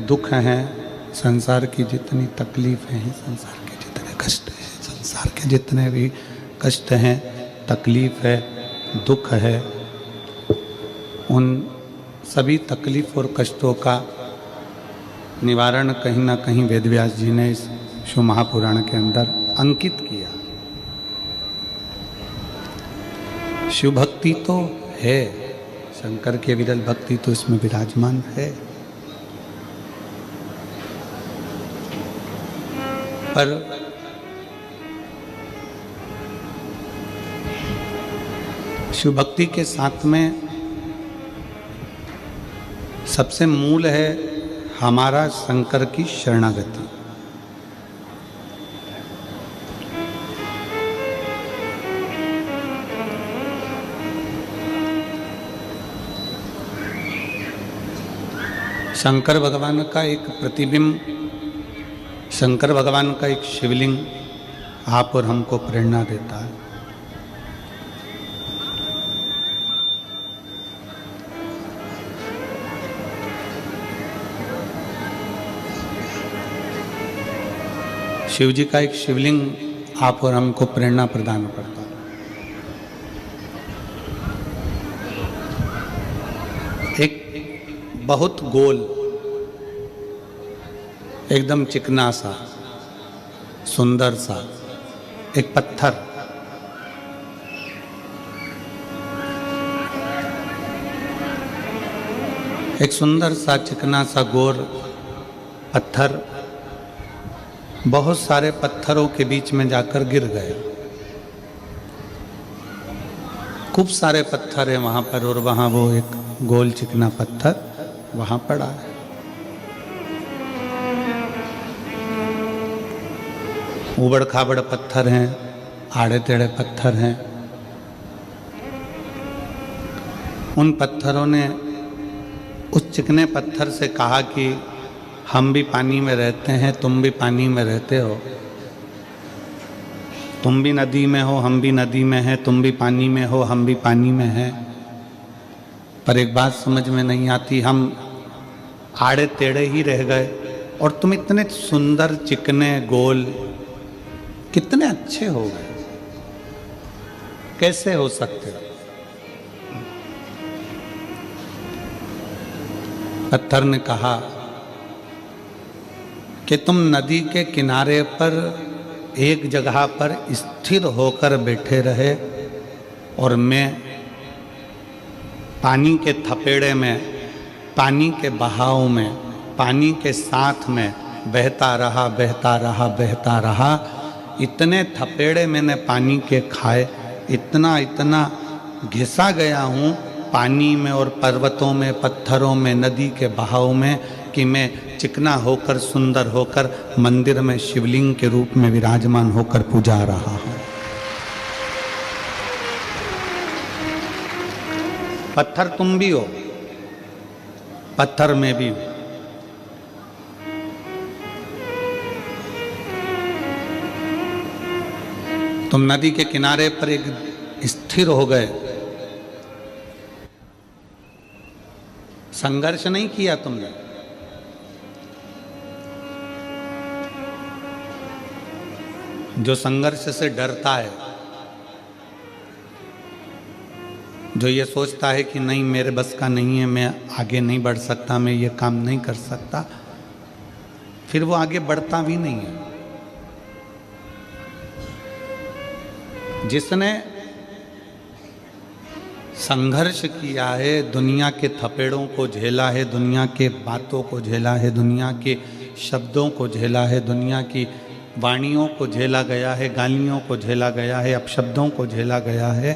दुख हैं, संसार की जितनी तकलीफ़ें हैं, संसार के जितने कष्ट हैं, संसार के जितने भी कष्ट हैं, तकलीफ़ है, दुख है, उन सभी तकलीफ़ और कष्टों का निवारण कहीं ना कहीं वेदव्यास जी ने इस शिव महापुराण के अंदर अंकित किया। शिव भक्ति तो है, शंकर के विरल भक्ति तो इसमें विराजमान है, पर शिव भक्ति के साथ में सबसे मूल है हमारा शंकर की शरणागति। शंकर भगवान का एक प्रतिबिंब, शंकर भगवान का एक शिवलिंग आप और हमको प्रेरणा देता है। शिव जी का एक शिवलिंग आप और हमको प्रेरणा प्रदान करता है। एक बहुत गोल, एकदम चिकना सा, सुंदर सा एक पत्थर, एक सुंदर सा चिकना सा गोर पत्थर बहुत सारे पत्थरों के बीच में जाकर गिर गए। खूब सारे पत्थर है वहां पर, और वहां वो एक गोल चिकना पत्थर वहां पड़ा है। उबड़ खाबड़ पत्थर हैं, आड़े टेढ़े पत्थर हैं। उन पत्थरों ने उस चिकने पत्थर से कहा कि हम भी पानी में रहते हैं, तुम भी पानी में रहते हो, तुम भी नदी में हो, हम भी नदी में हैं, तुम भी पानी में हो, हम भी पानी में हैं। पर एक बात समझ में नहीं आती, हम आड़े टेढ़े ही रह गए और तुम इतने सुंदर चिकने गोल कितने अच्छे हो गए, कैसे हो सकते हो? पत्थर ने कहा कि तुम नदी के किनारे पर एक जगह पर स्थिर होकर बैठे रहे और मैं पानी के थपेड़े में, पानी के बहाव में, पानी के साथ में बहता रहा, बहता रहा, बहता रहा। इतने थपेड़े मैंने पानी के खाए, इतना इतना घिसा गया हूँ पानी में और पर्वतों में, पत्थरों में, नदी के बहाव में, कि मैं चिकना होकर, सुंदर होकर मंदिर में शिवलिंग के रूप में विराजमान होकर पूजा रहा हूँ। पत्थर तुम भी हो, पत्थर में भी हो। तुम नदी के किनारे पर एक स्थिर हो गए, संघर्ष नहीं किया तुमने, जो संघर्ष से डरता है, जो ये सोचता है कि नहीं मेरे बस का नहीं है, मैं आगे नहीं बढ़ सकता, मैं ये काम नहीं कर सकता, फिर वो आगे बढ़ता भी नहीं है। जिसने संघर्ष किया है, दुनिया के थपेड़ों को झेला है, दुनिया के बातों को झेला है, दुनिया के शब्दों को झेला है, दुनिया की वाणियों को झेला गया है, गालियों को झेला गया है, अपशब्दों को झेला गया है,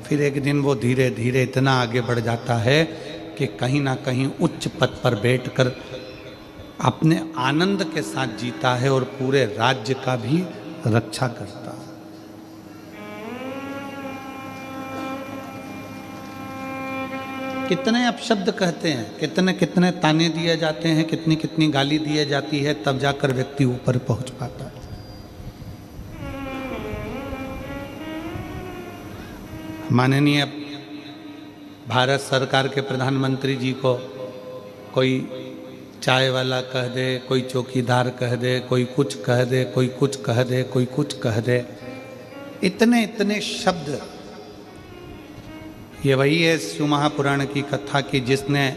फिर एक दिन वो धीरे धीरे इतना आगे बढ़ जाता है कि कहीं ना कहीं उच्च पद पर बैठकर अपने आनंद के साथ जीता है और पूरे राज्य का भी रक्षा करता है। कितने अपशब्द कहते हैं, कितने कितने ताने दिए जाते हैं, कितनी कितनी गाली दी जाती है, तब जाकर व्यक्ति ऊपर पहुंच पाता है। माननीय भारत सरकार के प्रधानमंत्री जी को कोई चाय वाला कह दे, कोई चौकीदार कह दे, कोई कुछ कह दे, कोई कुछ कह दे, कोई कुछ कह दे, इतने इतने शब्द। ये वही है शिव महापुराण की कथा की जिसने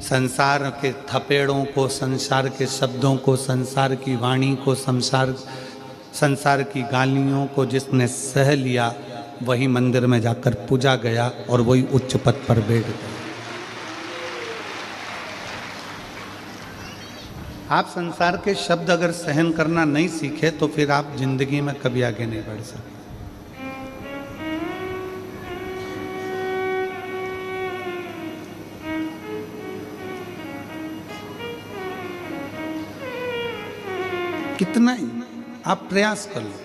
संसार के थपेड़ों को, संसार के शब्दों को, संसार की वाणी को, संसार की गालियों को जिसने सह लिया, वही मंदिर में जाकर पूजा गया और वही उच्च पद पर बैठ गया। आप संसार के शब्द अगर सहन करना नहीं सीखे तो फिर आप जिंदगी में कभी आगे नहीं बढ़ सकते। कितना ही आप प्रयास कर लो।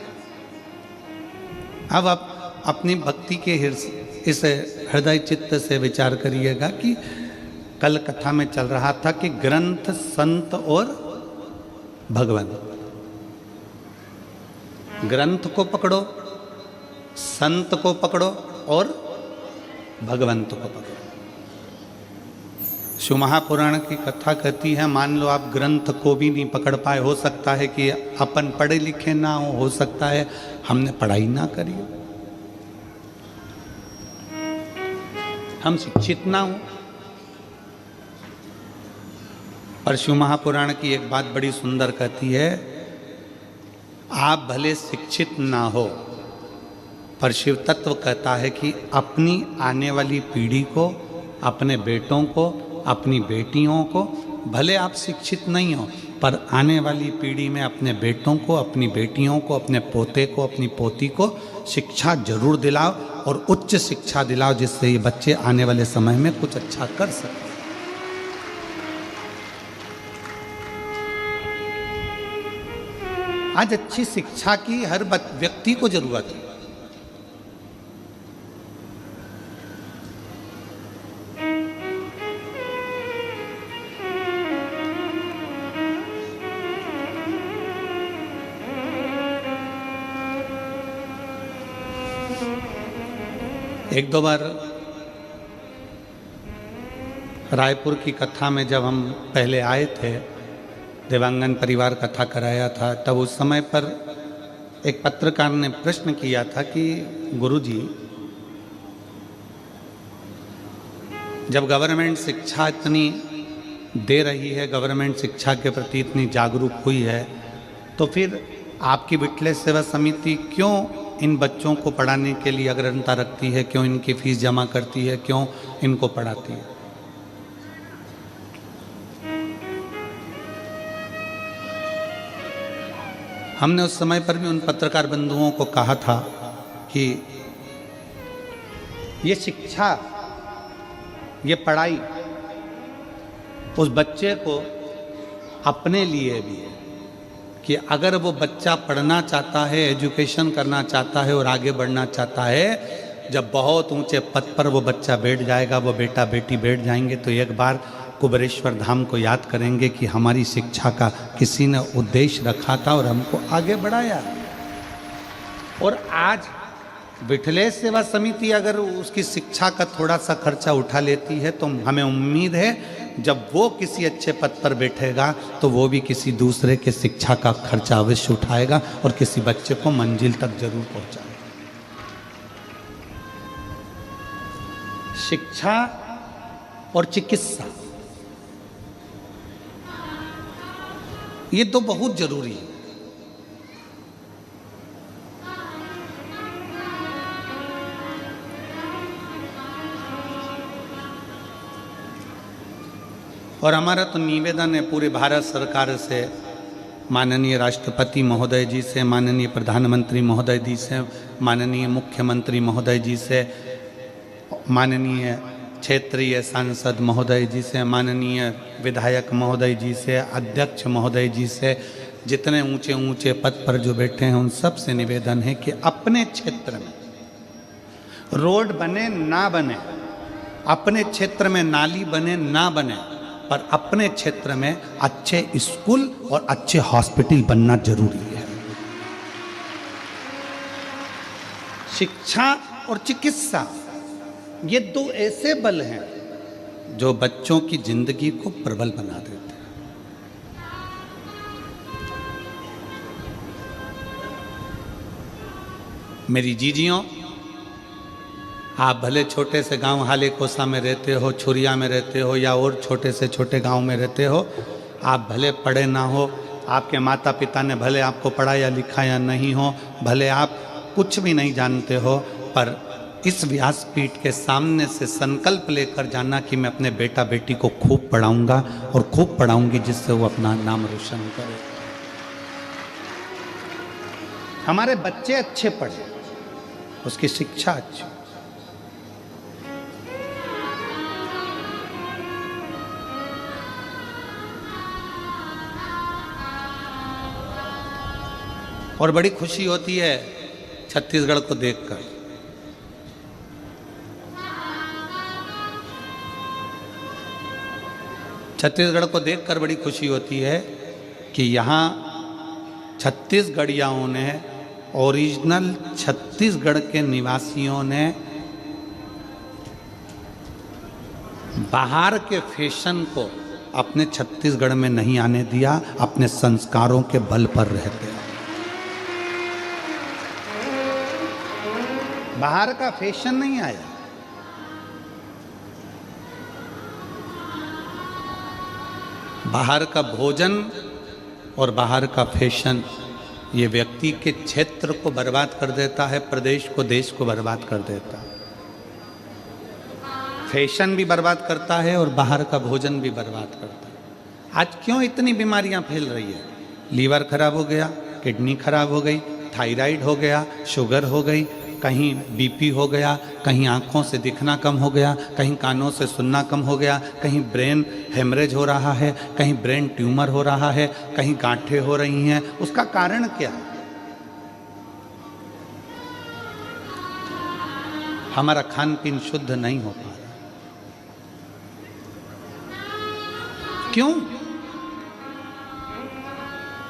अब आप अपनी भक्ति के इस हृदय चित्त से विचार करिएगा कि कल कथा में चल रहा था कि ग्रंथ, संत और भगवान। ग्रंथ को पकड़ो, संत को पकड़ो और भगवंत को पकड़ो। शिव महापुराण की कथा कहती है, मान लो आप ग्रंथ को भी नहीं पकड़ पाए, हो सकता है कि अपन पढ़े लिखे ना हो सकता है हमने पढ़ाई ना करी हो, हम शिक्षित ना हो। पर शिव महापुराण की एक बात बड़ी सुंदर कहती है, आप भले शिक्षित ना हो पर शिव तत्व कहता है कि अपनी आने वाली पीढ़ी को, अपने बेटों को, अपनी बेटियों को, भले आप शिक्षित नहीं हो पर आने वाली पीढ़ी में अपने बेटों को, अपनी बेटियों को, अपने पोते को, अपनी पोती को शिक्षा जरूर दिलाओ और उच्च शिक्षा दिलाओ, जिससे ये बच्चे आने वाले समय में कुछ अच्छा कर सकें। आज अच्छी शिक्षा की हर व्यक्ति को जरूरत है। एक दो बार रायपुर की कथा में जब हम पहले आए थे, देवांगन परिवार कथा कराया था, तब उस समय पर एक पत्रकार ने प्रश्न किया था कि गुरुजी, जब गवर्नमेंट शिक्षा इतनी दे रही है, गवर्नमेंट शिक्षा के प्रति इतनी जागरूक हुई है, तो फिर आपकी विठले सेवा समिति क्यों इन बच्चों को पढ़ाने के लिए अग्रता रखती है, क्यों इनकी फीस जमा करती है, क्यों इनको पढ़ाती है? हमने उस समय पर भी उन पत्रकार बंधुओं को कहा था कि ये शिक्षा, ये पढ़ाई उस बच्चे को अपने लिए भी है कि अगर वो बच्चा पढ़ना चाहता है, एजुकेशन करना चाहता है और आगे बढ़ना चाहता है, जब बहुत ऊंचे पद पर वो बच्चा बैठ जाएगा, वो बेटा बेटी बैठ जाएंगे, तो एक बार कुबेरेश्वर धाम को याद करेंगे कि हमारी शिक्षा का किसी ने उद्देश्य रखा था और हमको आगे बढ़ाया। और आज विठले सेवा समिति अगर उसकी शिक्षा का थोड़ा सा खर्चा उठा लेती है, तो हमें उम्मीद है जब वो किसी अच्छे पद पर बैठेगा तो वो भी किसी दूसरे के शिक्षा का खर्चा अवश्य उठाएगा और किसी बच्चे को मंजिल तक जरूर पहुंचाएगा। शिक्षा और चिकित्सा, ये तो बहुत जरूरी है। और हमारा तो निवेदन है पूरे भारत सरकार से, माननीय राष्ट्रपति महोदय जी से, माननीय प्रधानमंत्री महोदय जी से, माननीय मुख्यमंत्री महोदय जी से, माननीय क्षेत्रीय सांसद महोदय जी से, माननीय विधायक महोदय जी से, अध्यक्ष महोदय जी से, जितने ऊंचे ऊंचे पद पर जो बैठे हैं उन सब से निवेदन है कि अपने क्षेत्र में रोड बने ना बने, अपने क्षेत्र में नाली बने ना बने, पर अपने क्षेत्र में अच्छे स्कूल और अच्छे हॉस्पिटल बनना जरूरी है। शिक्षा और चिकित्सा, ये दो ऐसे बल हैं जो बच्चों की जिंदगी को प्रबल बना देते हैं। मेरी जीजियों, आप भले छोटे से गांव हाले कोसा में रहते हो, छुरिया में रहते हो, या और छोटे से छोटे गांव में रहते हो, आप भले पढ़े ना हो, आपके माता पिता ने भले आपको पढ़ाया लिखाया नहीं हो, भले आप कुछ भी नहीं जानते हो, पर इस व्यासपीठ के सामने से संकल्प लेकर जाना कि मैं अपने बेटा बेटी को खूब पढ़ाऊंगा और खूब पढ़ाऊंगी, जिससे वो अपना नाम रोशन करे। हमारे बच्चे अच्छे पढ़े, उसकी शिक्षा अच्छी। और बड़ी खुशी होती है छत्तीसगढ़ को देखकर। छत्तीसगढ़ को देखकर बड़ी खुशी होती है कि यहाँ छत्तीसगढ़ियाओं ने, ओरिजिनल छत्तीसगढ़ के निवासियों ने बाहर के फैशन को अपने छत्तीसगढ़ में नहीं आने दिया, अपने संस्कारों के बल पर रहते हैं। बाहर का फैशन नहीं आया। बाहर का भोजन और बाहर का फैशन ये व्यक्ति के क्षेत्र को बर्बाद कर देता है, प्रदेश को, देश को बर्बाद कर देता है। फैशन भी बर्बाद करता है और बाहर का भोजन भी बर्बाद करता है। आज क्यों इतनी बीमारियां फैल रही है? लीवर खराब हो गया, किडनी खराब हो गई, थायराइड हो गया, शुगर हो गई, कहीं बीपी हो गया, कहीं आँखों से दिखना कम हो गया, कहीं कानों से सुनना कम हो गया, कहीं ब्रेन हेमरेज हो रहा है, कहीं ब्रेन ट्यूमर हो रहा है, कहीं गांठें हो रही हैं। उसका कारण क्या है? हमारा खान पीन शुद्ध नहीं हो पा रहा। क्यों?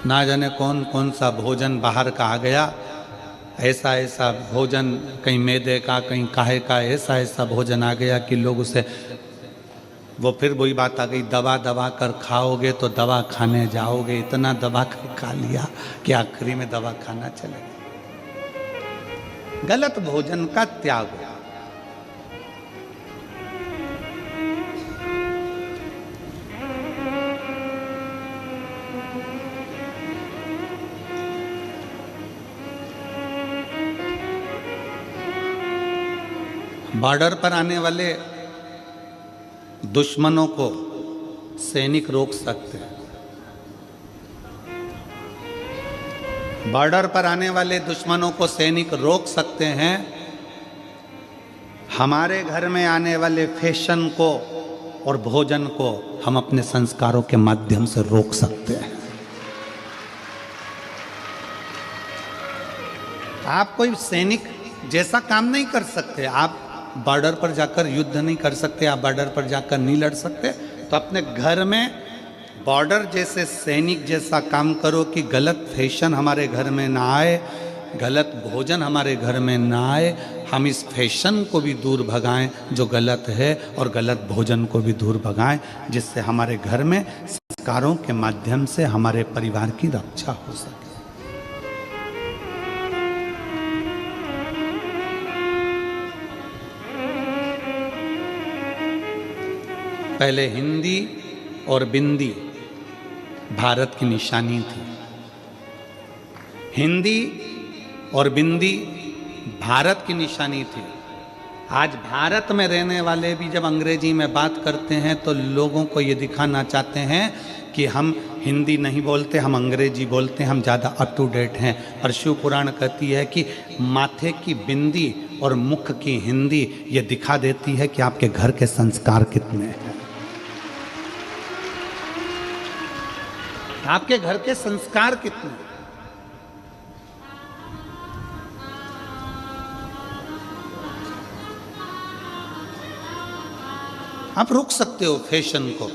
ना जाने कौन कौन सा भोजन बाहर का आ गया। ऐसा ऐसा भोजन, कहीं मैदे का, कहीं काहे का, ऐसा ऐसा भोजन आ गया कि लोग उसे, वो फिर वही बात आ गई, दबा दबा कर खाओगे तो दवा खाने जाओगे। इतना दबा कर खा लिया कि आखिरी में दवा खाना चलेगा। गलत भोजन का त्याग हो। बॉर्डर पर आने वाले दुश्मनों को सैनिक रोक सकते हैं। बॉर्डर पर आने वाले दुश्मनों को सैनिक रोक सकते हैं। हमारे घर में आने वाले फैशन को और भोजन को हम अपने संस्कारों के माध्यम से रोक सकते हैं। आप कोई सैनिक जैसा काम नहीं कर सकते। आप बॉर्डर पर जाकर युद्ध नहीं कर सकते, आप बॉर्डर पर जाकर नहीं लड़ सकते। तो अपने घर में बॉर्डर जैसे सैनिक जैसा काम करो कि गलत फैशन हमारे घर में ना आए, गलत भोजन हमारे घर में ना आए। हम इस फैशन को भी दूर भगाएं जो गलत है, और गलत भोजन को भी दूर भगाएं, जिससे हमारे घर में संस्कारों के माध्यम से हमारे परिवार की रक्षा हो सके। पहले हिंदी और बिंदी भारत की निशानी थी। हिंदी और बिंदी भारत की निशानी थी। आज भारत में रहने वाले भी जब अंग्रेजी में बात करते हैं तो लोगों को ये दिखाना चाहते हैं कि हम हिंदी नहीं बोलते, हम अंग्रेजी बोलते हैं, हम ज़्यादा अप टू डेट हैं। और शिव पुराण कहती है कि माथे की बिंदी और मुख की हिंदी ये दिखा देती है कि आपके घर के संस्कार कितने हैं, आपके घर के संस्कार कितने। आप रोक सकते हो फैशन को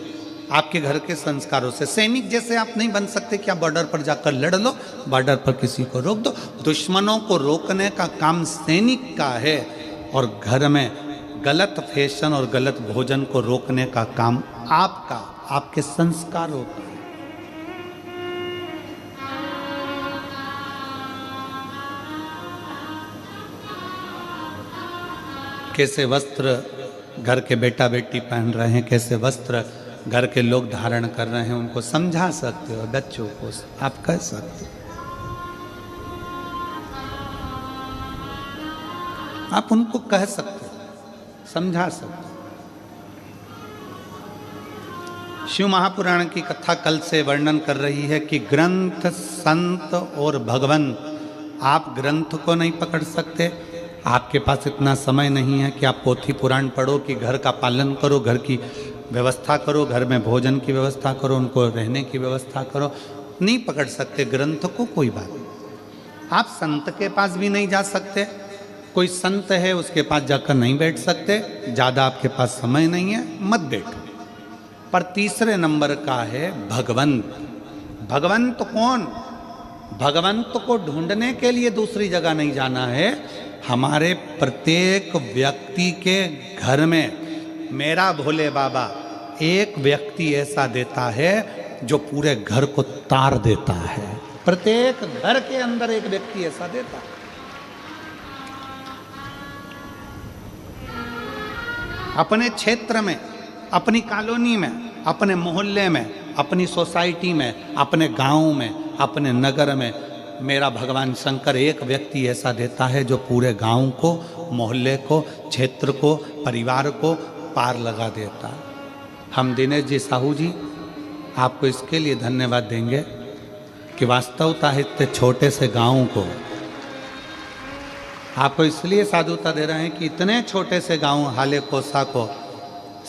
आपके घर के संस्कारों से। सैनिक जैसे आप नहीं बन सकते कि आप बॉर्डर पर जाकर लड़ लो, बॉर्डर पर किसी को रोक दो। दुश्मनों को रोकने का काम सैनिक का है, और घर में गलत फैशन और गलत भोजन को रोकने का काम आपका, आपके संस्कारों का। कैसे वस्त्र घर के बेटा बेटी पहन रहे हैं, कैसे वस्त्र घर के लोग धारण कर रहे हैं, उनको समझा सकते हो। बच्चों को आप कह सकते हो, आप उनको कह सकते हो, समझा सकते हो। शिव महापुराण की कथा कल से वर्णन कर रही है कि ग्रंथ, संत और भगवान, आप ग्रंथ को नहीं पकड़ सकते, आपके पास इतना समय नहीं है कि आप पोथी पुराण पढ़ो, कि घर का पालन करो, घर की व्यवस्था करो, घर में भोजन की व्यवस्था करो, उनको रहने की व्यवस्था करो, नहीं पकड़ सकते ग्रंथ को, कोई बात नहीं। आप संत के पास भी नहीं जा सकते, कोई संत है उसके पास जाकर नहीं बैठ सकते, ज़्यादा आपके पास समय नहीं है, मत बैठो। पर तीसरे नंबर का है भगवंत। भगवंत कौन? भगवंत को ढूंढने के लिए दूसरी जगह नहीं जाना है, हमारे प्रत्येक व्यक्ति के घर में मेरा भोले बाबा एक व्यक्ति ऐसा देता है जो पूरे घर को तार देता है। प्रत्येक घर के अंदर एक व्यक्ति ऐसा देता है। अपने क्षेत्र में, अपनी कॉलोनी में, अपने मोहल्ले में, अपनी सोसाइटी में, अपने गांव में, अपने नगर में मेरा भगवान शंकर एक व्यक्ति ऐसा देता है जो पूरे गांव को, मोहल्ले को, क्षेत्र को, परिवार को पार लगा देता है। हम दिनेश जी साहू जी आपको इसके लिए धन्यवाद देंगे कि वास्तवता है इतने छोटे से गांव को आपको इसलिए साधुता दे रहे हैं कि इतने छोटे से गांव हाले कोसा को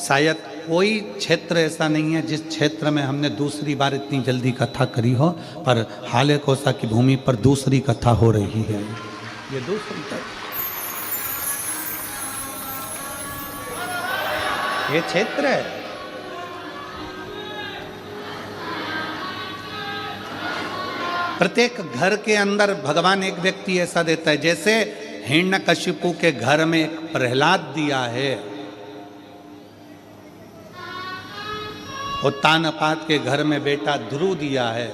शायद कोई क्षेत्र ऐसा नहीं है जिस क्षेत्र में हमने दूसरी बार इतनी जल्दी कथा करी हो, पर हाले कोसा की भूमि पर दूसरी कथा हो रही है। ये दूसरी कथा, ये क्षेत्र है। प्रत्येक घर के अंदर भगवान एक व्यक्ति ऐसा देता है। जैसे हिरण्यकशिपु के घर में एक प्रहलाद दिया है, उत्तानपाद के घर में बेटा ध्रुव दिया है,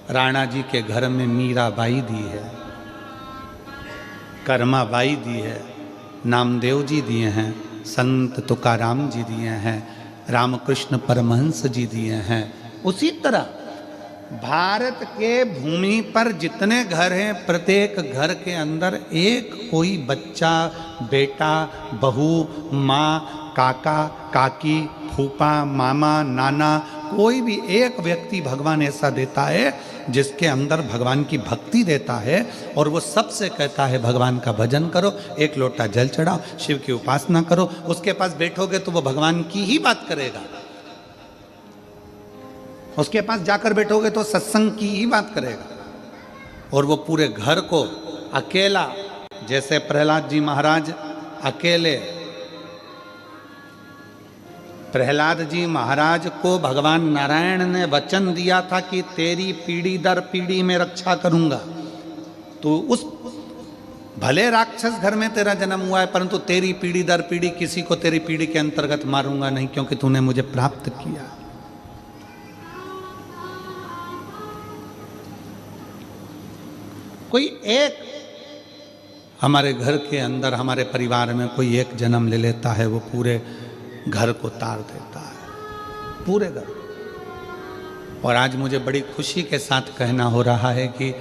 राणा जी के घर में मीराबाई दी है, कर्माबाई दी है, नामदेव जी दिए हैं, संत तुकाराम जी दिए हैं, रामकृष्ण परमहंस जी दिए हैं। उसी तरह भारत के भूमि पर जितने घर हैं, प्रत्येक घर के अंदर एक कोई बच्चा, बेटा, बहू, माँ, काका, काकी, फूफा, मामा, नाना, कोई भी एक व्यक्ति भगवान ऐसा देता है जिसके अंदर भगवान की भक्ति देता है, और वो सबसे कहता है भगवान का भजन करो, एक लोटा जल चढ़ाओ, शिव की उपासना करो। उसके पास बैठोगे तो वो भगवान की ही बात करेगा, उसके पास जाकर बैठोगे तो सत्संग की ही बात करेगा, और वो पूरे घर को अकेला, जैसे प्रहलाद जी महाराज अकेले, प्रहलाद जी महाराज को भगवान नारायण ने वचन दिया था कि तेरी पीढ़ी दर पीढ़ी में रक्षा करूंगा। तो उस भले राक्षस घर में तेरा जन्म हुआ है, परंतु तेरी पीढ़ी दर पीढ़ी किसी को तेरी पीढ़ी के अंतर्गत मारूंगा नहीं, क्योंकि तूने मुझे प्राप्त किया। कोई एक हमारे घर के अंदर, हमारे परिवार में कोई एक जन्म ले लेता है, वो पूरे घर को तार देता है, पूरे घर। और आज मुझे बड़ी खुशी के साथ कहना हो रहा है कि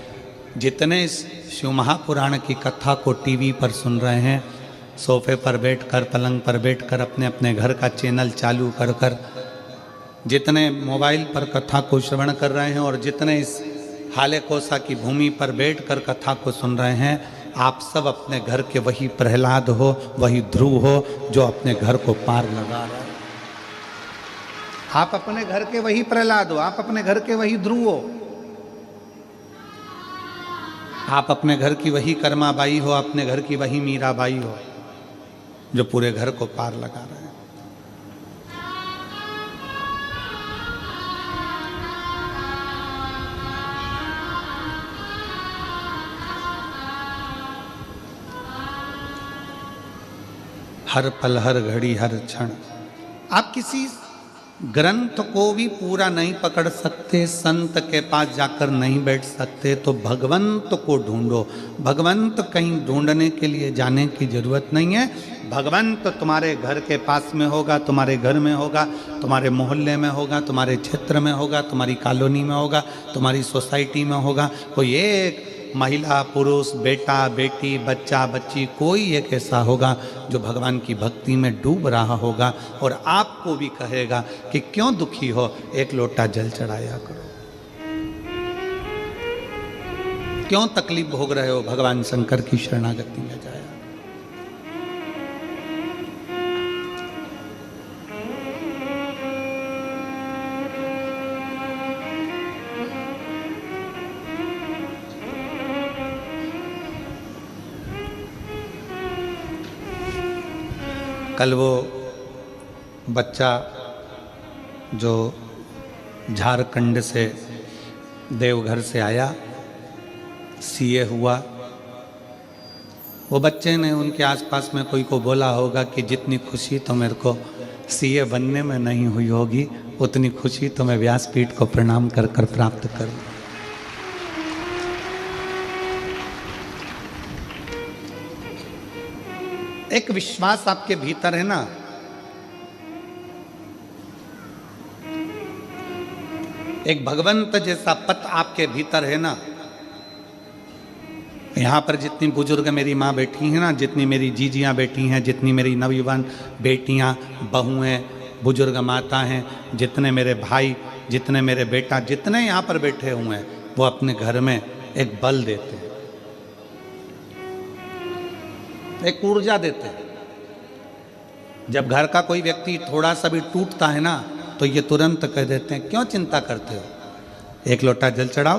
जितने इस शिव महापुराण की कथा को टीवी पर सुन रहे हैं, सोफे पर बैठकर, पलंग पर बैठकर, अपने अपने घर का चैनल चालू कर कर, जितने मोबाइल पर कथा को श्रवण कर रहे हैं, और जितने इस हाले कोसा की भूमि पर बैठकर कथा को सुन रहे हैं, आप सब अपने घर के वही प्रहलाद हो, वही ध्रुव हो जो अपने घर को पार लगा रहा है। आप अपने घर के वही प्रहलाद हो, आप अपने घर के वही ध्रुव हो, आप अपने घर की वही कर्माबाई हो, अपने घर की वही मीराबाई हो, जो पूरे घर को पार लगा रहे हैं। हर पल, हर घड़ी, हर क्षण आप किसी ग्रंथ को भी पूरा नहीं पकड़ सकते, संत के पास जाकर नहीं बैठ सकते, तो भगवंत को ढूंढो। भगवंत कहीं ढूंढने के लिए जाने की जरूरत नहीं है। भगवंत तुम्हारे घर के पास में होगा, तुम्हारे घर में होगा, तुम्हारे मोहल्ले में होगा, तुम्हारे क्षेत्र में होगा, तुम्हारी कॉलोनी में होगा, तुम्हारी सोसाइटी में होगा। कोई एक महिला, पुरुष, बेटा, बेटी, बच्चा, बच्ची, कोई एक ऐसा होगा जो भगवान की भक्ति में डूब रहा होगा और आपको भी कहेगा कि क्यों दुखी हो, एक लोटा जल चढ़ाया करो। क्यों तकलीफ भोग रहे हो, भगवान शंकर की शरणागति में जाया। कल वो बच्चा जो झारखंड से देवघर से आया, सीए हुआ, वो बच्चे ने उनके आसपास में कोई को बोला होगा कि जितनी खुशी तो मेरे को सीए बनने में नहीं हुई होगी, उतनी खुशी तो मैं व्यासपीठ को प्रणाम कर कर प्राप्त करूं। एक विश्वास आपके भीतर है ना, एक भगवंत जैसा पथ आपके भीतर है ना। यहाँ पर जितनी बुजुर्ग मेरी माँ बैठी हैं ना, जितनी मेरी जीजियाँ बैठी हैं, जितनी मेरी नवयुवान बेटियाँ, बहुएं, बुजुर्ग माता हैं, जितने मेरे भाई, जितने मेरे बेटा, जितने यहाँ पर बैठे हुए हैं, वो अपने घर में एक बल देते हैं, एक ऊर्जा देते हैं। जब घर का कोई व्यक्ति थोड़ा सा भी टूटता है ना, तो ये तुरंत कह देते हैं क्यों चिंता करते हो, एक लोटा जल चढ़ाओ,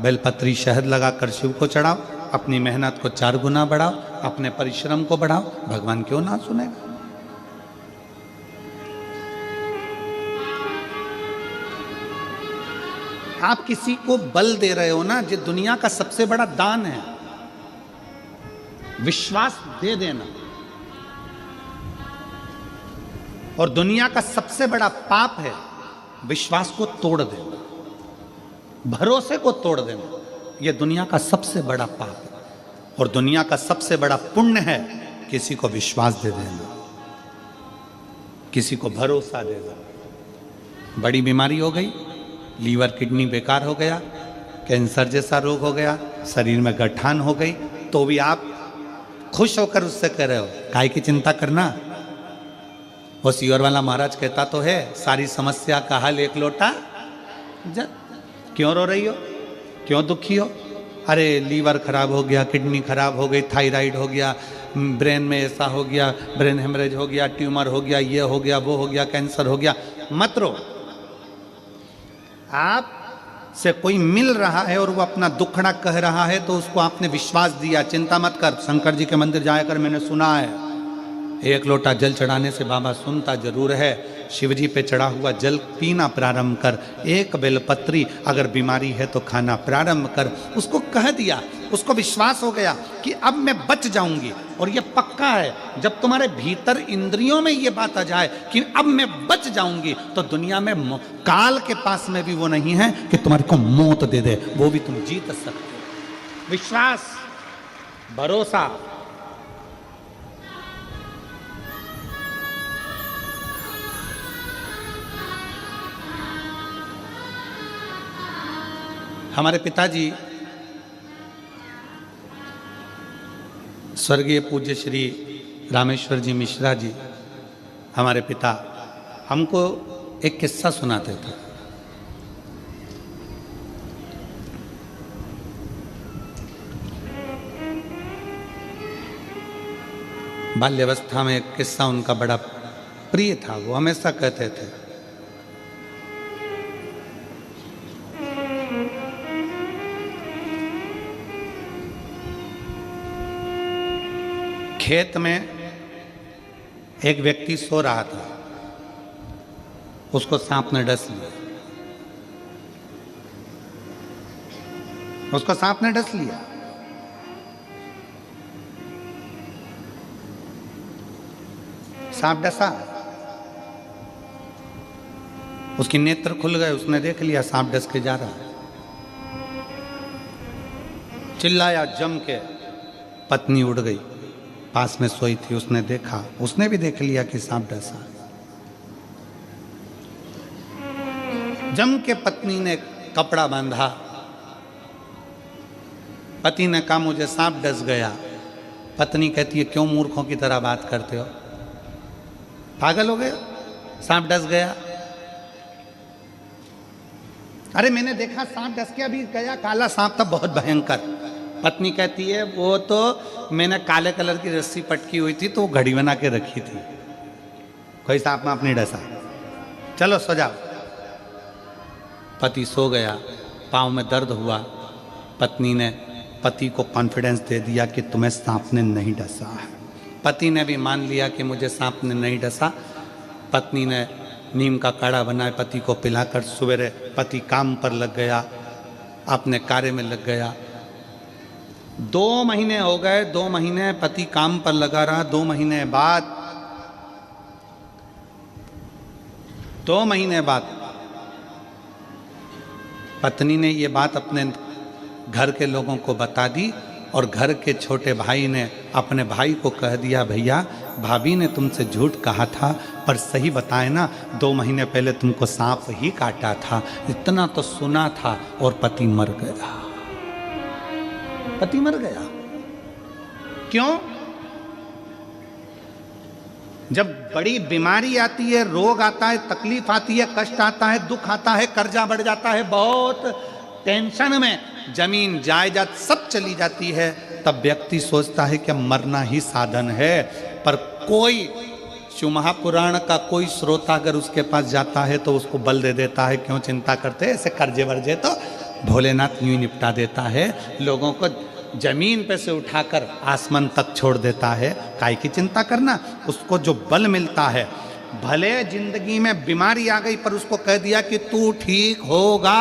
बेलपत्री शहद लगाकर शिव को चढ़ाओ, अपनी मेहनत को 4 गुना बढ़ाओ, अपने परिश्रम को बढ़ाओ, भगवान क्यों ना सुनेगा। आप किसी को बल दे रहे हो ना, जो दुनिया का सबसे बड़ा दान है, विश्वास दे देना। और दुनिया का सबसे बड़ा पाप है विश्वास को तोड़ देना, भरोसे को तोड़ देना। यह दुनिया का सबसे बड़ा पाप है। और दुनिया का सबसे बड़ा पुण्य है किसी को विश्वास दे देना, किसी को भरोसा दे देना। बड़ी बीमारी हो गई, लीवर किडनी बेकार हो गया, कैंसर जैसा रोग हो गया, शरीर में गठान हो गई, तो भी आप खुश होकर उससे कह रहे हो काय की चिंता करना। वो सीवर वाला महाराज कहता तो है, सारी समस्या का हल एक लोटा जल। क्यों रो रही हो, क्यों दुखी हो? अरे लीवर खराब हो गया, किडनी खराब हो गई, थायराइड हो गया, ब्रेन में ऐसा हो गया, ब्रेन हेमरेज हो गया, ट्यूमर हो गया, ये हो गया, वो हो गया, कैंसर हो गया। मत रो। आप से कोई मिल रहा है और वो अपना दुखड़ा कह रहा है, तो उसको आपने विश्वास दिया, चिंता मत कर, शंकर जी के मंदिर जाकर मैंने सुना है एक लोटा जल चढ़ाने से बाबा सुनता जरूर है। शिवजी पे चढ़ा हुआ जल पीना प्रारंभ कर, एक बेलपत्री अगर बीमारी है तो खाना प्रारंभ कर। उसको कह दिया, उसको विश्वास हो गया कि अब मैं बच जाऊंगी। और ये पक्का है, जब तुम्हारे भीतर इंद्रियों में ये बात आ जाए कि अब मैं बच जाऊंगी, तो दुनिया में काल के पास में भी वो नहीं है कि तुम्हारे को मौत दे दे, वो भी तुम जीत सकते हो। विश्वास, भरोसा। हमारे पिताजी स्वर्गीय पूज्य श्री रामेश्वर जी मिश्रा जी, हमारे पिता, हमको एक किस्सा सुनाते थे। बाल्यावस्था में एक किस्सा उनका बड़ा प्रिय था, वो हमेशा कहते थे खेत में एक व्यक्ति सो रहा था, उसको सांप ने डस लिया, उसको सांप ने डस लिया। सांप डसा, उसकी नेत्र खुल गए, उसने देख लिया सांप डस के जा रहा है। चिल्लाया जम के, पत्नी उड़ गई, पास में सोई थी, उसने देखा, उसने भी देख लिया कि सांप डसा। जम के पत्नी ने कपड़ा बांधा, पति ने कहा मुझे सांप डस गया। पत्नी कहती है क्यों मूर्खों की तरह बात करते हो, पागल हो गए, सांप डस गया। अरे मैंने देखा सांप डस के अभी गया, काला सांप था बहुत भयंकर। पत्नी कहती है वो तो मैंने काले कलर की रस्सी पटकी हुई थी तो वो घड़ी बना के रखी थी, कोई सांप में अपनी डसा, चलो सो जाओ। पति सो गया, पाँव में दर्द हुआ, पत्नी ने पति को कॉन्फिडेंस दे दिया कि तुम्हें सांप ने नहीं डसा। पति ने भी मान लिया कि मुझे सांप ने नहीं डसा। पत्नी ने नीम का काढ़ा बनाए, पति को पिलाकर सवेरे पति काम पर लग गया, अपने कार्य में लग गया। 2 महीने हो गए, 2 महीने पति काम पर लगा रहा। 2 महीने बाद पत्नी ने ये बात अपने घर के लोगों को बता दी और घर के छोटे भाई ने अपने भाई को कह दिया भैया भाभी ने तुमसे झूठ कहा था, पर सही बताए ना 2 महीने पहले तुमको सांप ही काटा था, इतना तो सुना था। और पति मर गया, पति मर गया। क्यों? जब बड़ी बीमारी आती है, रोग आता है, तकलीफ आती है, कष्ट आता है, दुख आता है, कर्जा बढ़ जाता है, बहुत टेंशन में जमीन जायदाद सब चली जाती है, तब व्यक्ति सोचता है कि मरना ही साधन है। पर कोई शिव महापुराण का कोई श्रोता अगर उसके पास जाता है तो उसको बल दे देता है, क्यों चिंता करते, ऐसे कर्जे वर्जे तो भोलेनाथ यूं निपटा देता है, लोगों को जमीन पे से उठाकर आसमान तक छोड़ देता है, काय की चिंता करना। उसको जो बल मिलता है, भले जिंदगी में बीमारी आ गई पर उसको कह दिया कि तू ठीक होगा,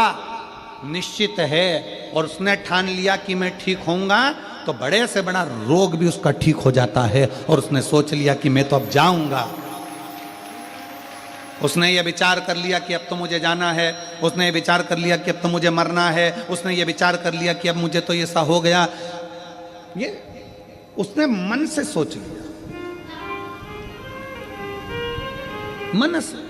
निश्चित है, और उसने ठान लिया कि मैं ठीक होऊंगा, तो बड़े से बड़ा रोग भी उसका ठीक हो जाता है। और उसने सोच लिया कि मैं तो अब जाऊंगा, उसने ये विचार कर लिया कि अब तो मुझे जाना है, उसने ये विचार कर लिया कि अब तो मुझे मरना है, उसने ये विचार कर लिया कि अब मुझे तो ये सा हो गया, ये उसने मन से सोच लिया, मन से।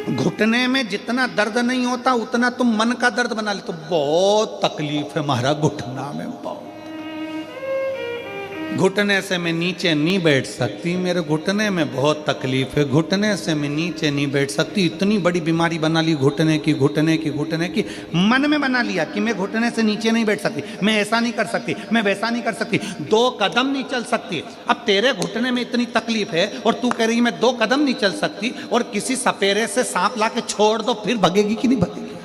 घुटने में जितना दर्द नहीं होता उतना तुम मन का दर्द बना ले, तो बहुत तकलीफ है महाराज घुटना में, बहुत। घुटने से मैं नीचे नहीं बैठ सकती, मेरे घुटने में बहुत तकलीफ है, घुटने से मैं नीचे नहीं बैठ सकती, इतनी बड़ी बीमारी बना ली घुटने की, घुटने की, घुटने की। मन में बना लिया कि मैं घुटने से नीचे नहीं बैठ सकती, मैं ऐसा नहीं कर सकती, मैं वैसा नहीं कर सकती, 2 कदम नहीं चल सकती। अब तेरे घुटने में इतनी तकलीफ है और तू कह रही मैं 2 कदम नहीं चल सकती, और किसी सपेरे से सांप ला के छोड़ दो, फिर भगेगी कि नहीं भगेगी?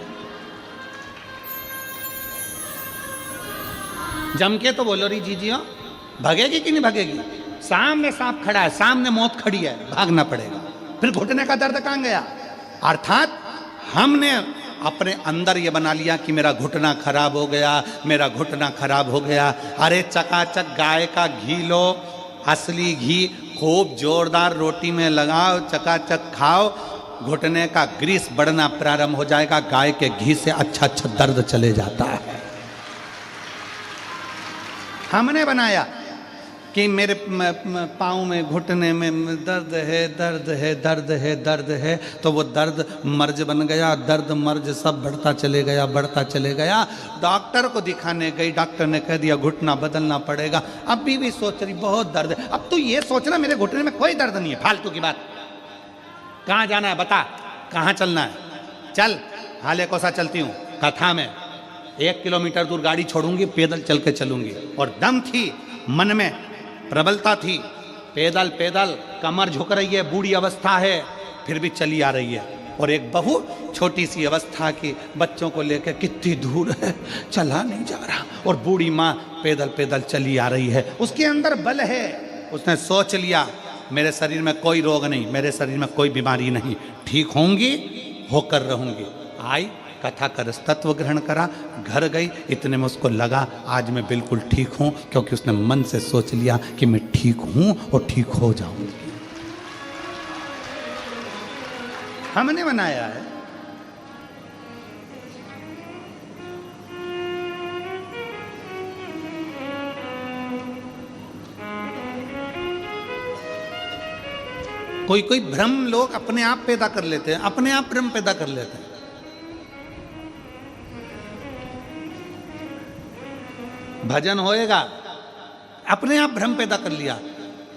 जम के तो बोलो रही जीजियो, भगेगी कि नहीं भगेगी? सामने सांप खड़ा है, सामने मौत खड़ी है, भागना पड़ेगा, फिर घुटने का दर्द कहां गया? अर्थात हमने अपने अंदर ये बना लिया कि मेरा घुटना खराब हो गया, मेरा घुटना खराब हो गया। अरे चकाचक गाय का घी लो, असली घी, खूब जोरदार रोटी में लगाओ, चकाचक खाओ, घुटने का ग्रीस बढ़ना प्रारंभ हो जाएगा। गाय के घी से अच्छा अच्छा दर्द चले जाता है। हमने बनाया कि मेरे पाँव में, घुटने में दर्द है, दर्द है, दर्द है, दर्द है, तो वो दर्द मर्ज बन गया, दर्द मर्ज सब बढ़ता चले गया, बढ़ता चले गया। डॉक्टर को दिखाने गई, डॉक्टर ने कह दिया घुटना बदलना पड़ेगा। अभी भी सोच रही बहुत दर्द है। अब तू ये सोचना मेरे घुटने में कोई दर्द नहीं है, फालतू की बात। कहाँ जाना है बता, कहाँ चलना है? चल, हाले को सा चलती हूँ कथा में, 1 किलोमीटर दूर गाड़ी छोड़ूंगी, पैदल चल के चलूंगी। और दम थी, मन में प्रबलता थी, पैदल पैदल कमर झुक रही है, बूढ़ी अवस्था है, फिर भी चली आ रही है। और एक बहू छोटी सी अवस्था की, बच्चों को लेकर कितनी दूर है, चला नहीं जा रहा, और बूढ़ी माँ पैदल पैदल चली आ रही है। उसके अंदर बल है, उसने सोच लिया मेरे शरीर में कोई रोग नहीं, मेरे शरीर में कोई बीमारी नहीं, ठीक होंगी, होकर रहूंगी। आई, कथा का रस तत्व ग्रहण करा, घर गई, इतने में उसको लगा आज मैं बिल्कुल ठीक हूँ, क्योंकि उसने मन से सोच लिया कि मैं ठीक हूँ और ठीक हो जाऊंगी। हमने बनाया है। कोई कोई भ्रम लोग अपने आप पैदा कर लेते हैं, अपने आप भ्रम पैदा कर लेते हैं। भजन होएगा, अपने आप भ्रम पैदा कर लिया।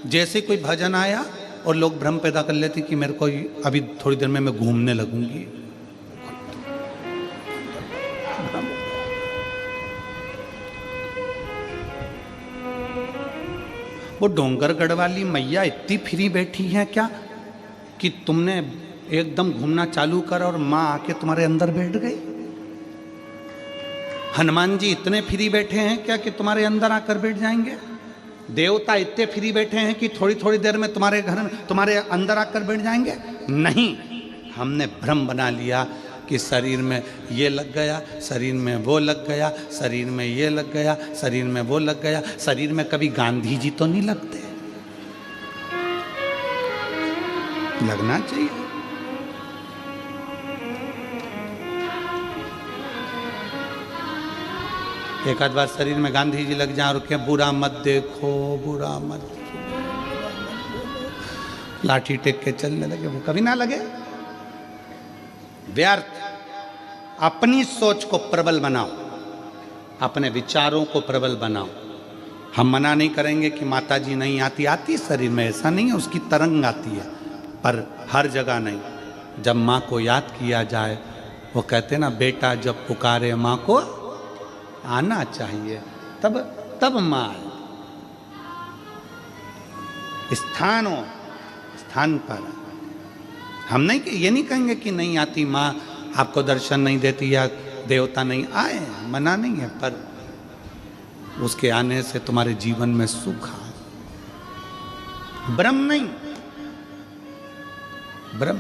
जैसे कोई भजन आया और लोग भ्रम पैदा कर लेते कि मेरे को अभी थोड़ी देर में मैं घूमने लगूंगी। वो डोंगरगढ़ वाली मैया इतनी फ्री बैठी है क्या कि तुमने एकदम घूमना चालू कर और माँ आके तुम्हारे अंदर बैठ गई? हनुमान जी इतने फ्री बैठे हैं क्या कि तुम्हारे अंदर आकर बैठ जाएंगे? देवता इतने फ्री बैठे हैं कि थोड़ी थोड़ी देर में तुम्हारे घर में तुम्हारे अंदर आकर बैठ जाएंगे? नहीं, हमने भ्रम बना लिया कि शरीर में ये लग गया, शरीर में वो लग गया, शरीर में ये लग गया, शरीर में वो लग गया। शरीर में कभी गांधी जी तो नहीं लगते, लगना चाहिए। एक आध बार शरीर में गांधी जी लग जाए और क्या, बुरा मत देखो, बुरा मत देखो, लाठी टेक के चलने लगे, वो कभी ना लगे। व्यर्थ। अपनी सोच को प्रबल बनाओ, अपने विचारों को प्रबल बनाओ। हम मना नहीं करेंगे कि माता जी नहीं आती, आती शरीर में, ऐसा नहीं है, उसकी तरंग आती है, पर हर जगह नहीं। जब माँ को याद किया जाए, वो कहते ना, बेटा जब पुकारे माँ को आना चाहिए, तब तब माँ आए। स्थान पर हम नहीं, ये नहीं कहेंगे कि नहीं आती माँ, आपको दर्शन नहीं देती या देवता नहीं आए, मना नहीं है, पर उसके आने से तुम्हारे जीवन में सुख आए। ब्रह्म नहीं, ब्रह्म।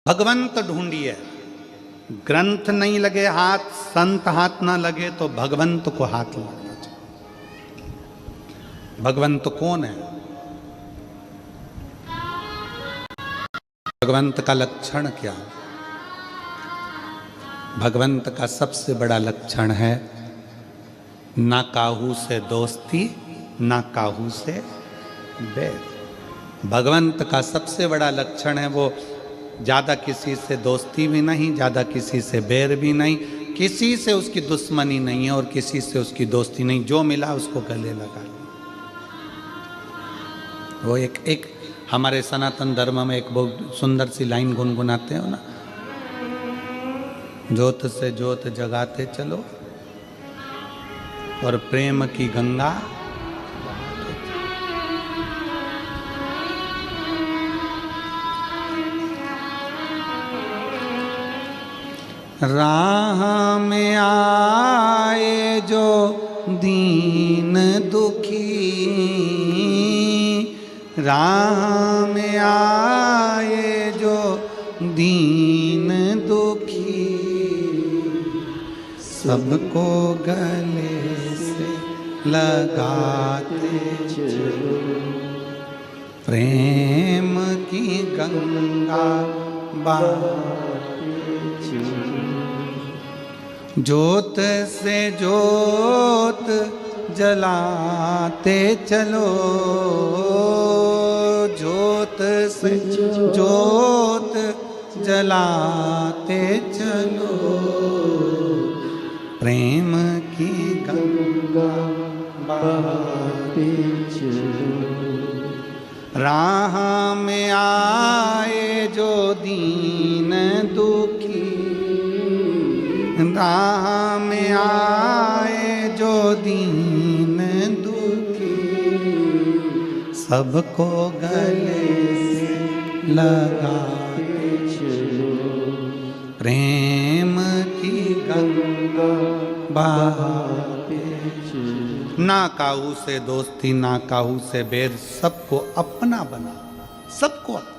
भगवंत ढूंढिए, ग्रंथ नहीं लगे हाथ, संत हाथ ना लगे तो भगवंत को हाथ लगना चाहिए। भगवंत कौन है? भगवंत का लक्षण क्या है? भगवंत का सबसे बड़ा लक्षण है ना काहू से दोस्ती, ना काहू से बैर। भगवंत का सबसे बड़ा लक्षण है वो ज़्यादा किसी से दोस्ती भी नहीं, ज़्यादा किसी से बैर भी नहीं, किसी से उसकी दुश्मनी नहीं है और किसी से उसकी दोस्ती नहीं। जो मिला उसको गले लगा लिया। वो एक हमारे सनातन धर्म में एक बहुत सुंदर सी लाइन गुनगुनाते हो ना, ज्योत से ज्योत जगाते चलो और प्रेम की गंगा राह में आए जो दीन दुखी, राह में आए जो दीन दुखी, सबको गले से लगाते चलो, प्रेम की गंगा बहाते चलो। ज्योत से ज्योत जलाते चलो, ज्योत से ज्योत जलाते चलो, प्रेम की गंगा बहाते चलो। राह में आए जो दीन दुखी, राह में आए जो दीन दुखी, सबको गले से लगाते चलो, प्रेम की गंगा बहाते चलो। ना काहू से दोस्ती, ना काहू से बैर, सबको अपना बना, सबको अपना।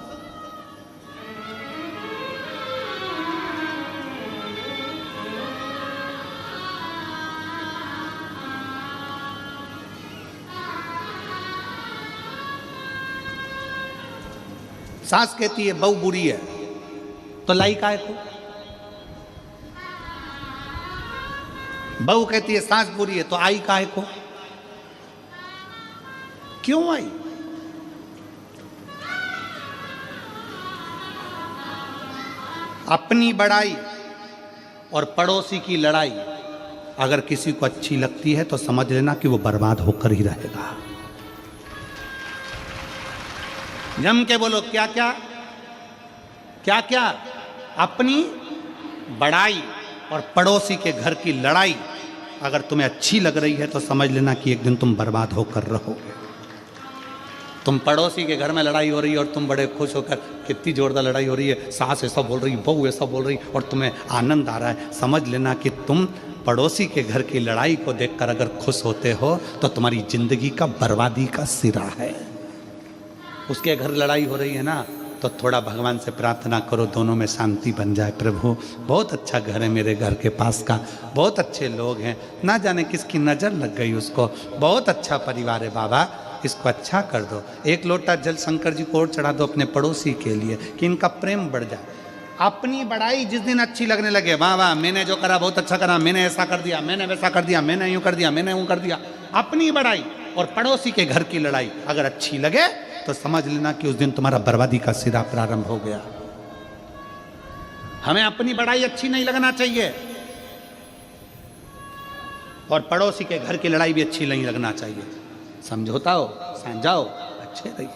सास कहती है बहू बुरी है तो लाई काहे को? बहू कहती है सास बुरी है तो आई काहे को? क्यों आई? अपनी बड़ाई और पड़ोसी की लड़ाई अगर किसी को अच्छी लगती है तो समझ लेना कि वो बर्बाद होकर ही रहेगा। जम के बोलो क्या क्या क्या क्या? अपनी बड़ाई और पड़ोसी के घर की लड़ाई अगर तुम्हें अच्छी लग रही है तो समझ लेना कि एक दिन तुम बर्बाद होकर रहोगे। तुम पड़ोसी के घर में लड़ाई हो रही है और तुम बड़े खुश होकर, कितनी जोरदार लड़ाई हो रही है, सास ऐसा बोल रही, बहू ऐसा बोल रही और तुम्हें आनंद आ रहा है, समझ लेना कि तुम पड़ोसी के घर की लड़ाई को देखकर अगर खुश होते हो तो तुम्हारी जिंदगी का बर्बादी का सिरा है। उसके घर लड़ाई हो रही है ना तो थोड़ा भगवान से प्रार्थना करो दोनों में शांति बन जाए। प्रभु बहुत अच्छा घर है मेरे घर के पास का, बहुत अच्छे लोग हैं, ना जाने किसकी नज़र लग गई उसको, बहुत अच्छा परिवार है बाबा, इसको अच्छा कर दो। एक लोटा जल शंकर जी को और चढ़ा दो अपने पड़ोसी के लिए कि इनका प्रेम बढ़ जाए। अपनी बड़ाई जिस दिन अच्छी लगने लगे, वाह वाह मैंने जो करा बहुत अच्छा करा, मैंने ऐसा कर दिया, मैंने वैसा कर दिया, मैंने यूँ कर दिया, मैंने यूँ कर दिया, अपनी बड़ाई और पड़ोसी के घर की लड़ाई अगर अच्छी लगे तो समझ लेना कि उस दिन तुम्हारा बर्बादी का सिरा प्रारंभ हो गया। हमें अपनी बड़ाई अच्छी नहीं लगना चाहिए और पड़ोसी के घर की लड़ाई भी अच्छी नहीं लगना चाहिए। समझौता हो, समझाओ, अच्छे रहिए।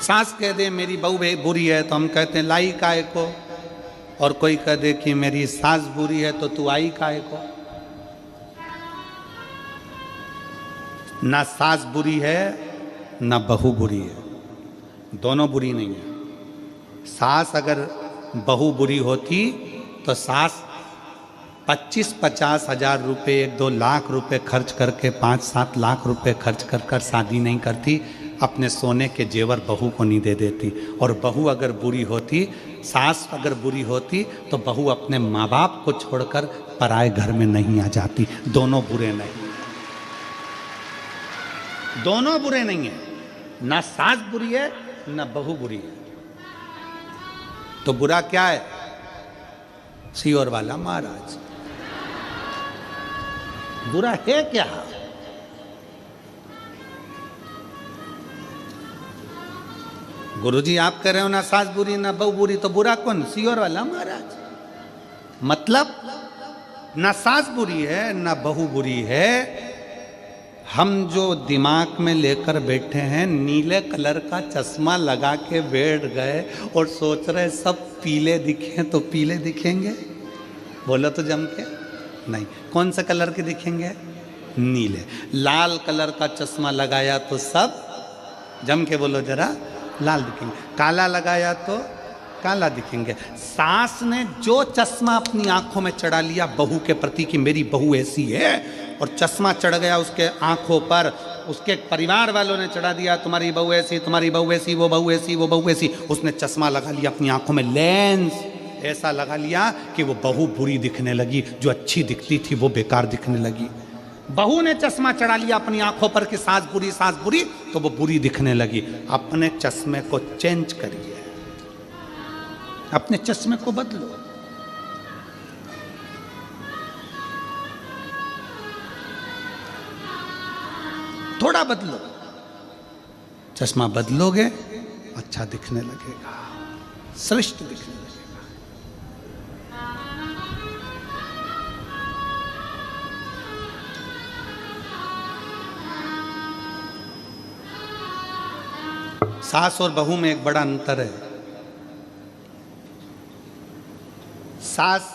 सास कह दे मेरी बहू बुरी है तो हम कहते हैं लाई काहे को, और कोई कह दे कि मेरी सास बुरी है तो तू आई काहे को। ना सास बुरी है ना बहू बुरी है, दोनों बुरी नहीं है। सास अगर बहू बुरी होती तो सास 25-50 हजार रुपये, 1-2 लाख रुपए खर्च करके 5-7 लाख रुपए खर्च कर शादी नहीं करती, अपने सोने के जेवर बहू को नहीं दे देती। और बहू अगर बुरी होती, सास अगर बुरी होती तो बहू अपने माँ बाप को छोड़कर पराए घर में नहीं आ जाती। दोनों बुरे नहीं, दोनों बुरे नहीं है, ना सास बुरी है ना बहू बुरी है। तो बुरा क्या है? सियोर वाला महाराज, बुरा है क्या? गुरुजी आप कह रहे हो ना सास बुरी ना बहू बुरी, तो बुरा कौन? सियोर वाला महाराज। मतलब ना सास बुरी है ना बहू बुरी है, हम जो दिमाग में लेकर बैठे हैं, नीले कलर का चश्मा लगा के बैठ गए और सोच रहे सब पीले दिखें तो पीले दिखेंगे। बोलो तो जम के नहीं, कौन से कलर के दिखेंगे? नीले। लाल कलर का चश्मा लगाया तो सब जम के बोलो जरा लाल दिखेंगे, काला लगाया तो काला दिखेंगे। सास ने जो चश्मा अपनी आंखों में चढ़ा लिया बहू के प्रति कि मेरी बहू ऐसी है, और चश्मा चढ़ गया उसके आंखों पर, उसके परिवार वालों ने चढ़ा दिया तुम्हारी बहू ऐसी, तुम्हारी बहू ऐसी, वो बहू ऐसी, वो बहू ऐसी, उसने चश्मा लगा लिया अपनी आंखों में, लेंस ऐसा लगा लिया कि वो बहू बुरी दिखने लगी, जो अच्छी दिखती थी वो बेकार दिखने लगी। बहू ने चश्मा चढ़ा लिया अपनी आंखों पर कि सास बुरी, तो वो बुरी दिखने लगी। अपने चश्मे को चेंज करिए, अपने चश्मे को बदलो। थोड़ा बदलो, चश्मा बदलोगे अच्छा दिखने लगेगा, श्रेष्ठ दिखने लगेगा। सास और बहू में एक बड़ा अंतर है। सास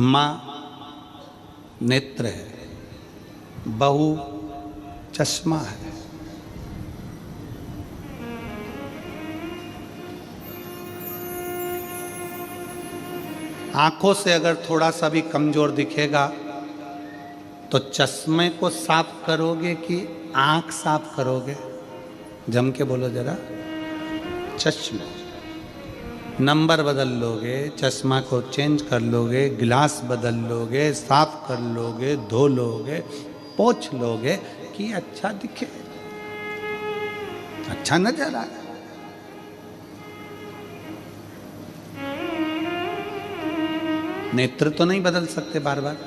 मां नेत्र है, बहू चश्मा है। आंखों से अगर थोड़ा सा भी कमजोर दिखेगा तो चश्मे को साफ करोगे कि आंख साफ करोगे? जम के बोलो जरा। चश्मा। नंबर बदल लोगे, चश्मा को चेंज कर लोगे, गिलास बदल लोगे, साफ कर लोगे, धो लोगे, पोंछ लोगे कि अच्छा दिखे, अच्छा नजर आए। नेत्र तो नहीं बदल सकते बार बार,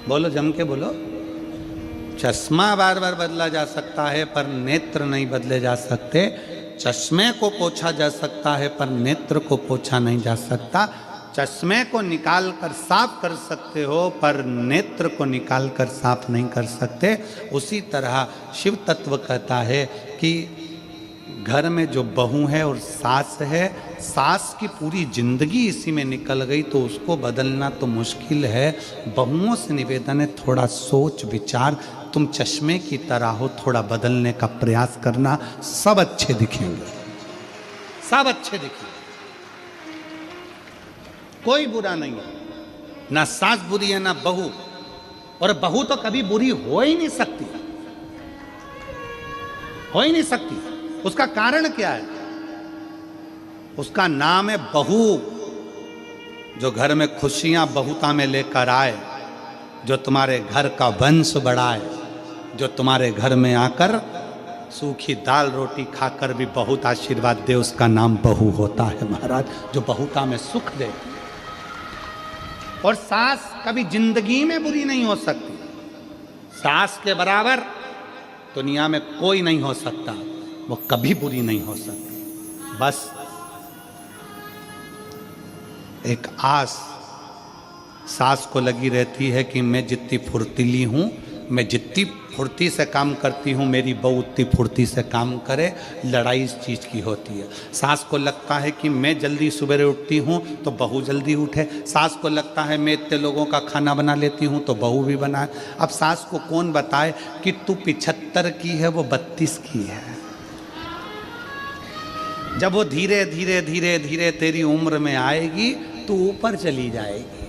बोलो जम के बोलो। चश्मा बार बार बदला जा सकता है पर नेत्र नहीं बदले जा सकते। चश्मे को पोंछा जा सकता है पर नेत्र को पोंछा नहीं जा सकता। चश्मे को निकाल कर साफ कर सकते हो पर नेत्र को निकाल कर साफ नहीं कर सकते। उसी तरह शिव तत्व कहता है कि घर में जो बहू है और सास है, सास की पूरी जिंदगी इसी में निकल गई तो उसको बदलना तो मुश्किल है। बहुओं से निवेदन है, थोड़ा सोच विचार, तुम चश्मे की तरह हो, थोड़ा बदलने का प्रयास करना, सब अच्छे दिखेंगे, सब अच्छे दिखेंगे, कोई बुरा नहीं है। ना सास बुरी है ना बहू, और बहू तो कभी बुरी हो ही नहीं सकती, हो ही नहीं सकती। उसका कारण क्या है? उसका नाम है बहू। जो घर में खुशियां बहुता में लेकर आए, जो तुम्हारे घर का वंश बढ़ाए, जो तुम्हारे घर में आकर सूखी दाल रोटी खाकर भी बहुत आशीर्वाद दे, उसका नाम बहू होता है महाराज, जो बहुता में सुख दे। और सास कभी जिंदगी में बुरी नहीं हो सकती। सास के बराबर दुनिया में कोई नहीं हो सकता, वो कभी बुरी नहीं हो सकती। बस एक आस सास को लगी रहती है कि मैं जितनी फुर्तीली हूँ, मैं जितनी फुर्ती से काम करती हूँ, मेरी बहू उतनी फुर्ती से काम करे। लड़ाई इस चीज़ की होती है। सास को लगता है कि मैं जल्दी सवेरे उठती हूँ तो बहू जल्दी उठे। सास को लगता है मैं इतने लोगों का खाना बना लेती हूँ तो बहू भी बनाए। अब सास को कौन बताए कि तू 75 की है, वो 32 की है। जब वो धीरे धीरे धीरे धीरे तेरी उम्र में आएगी तो ऊपर चली जाएगी,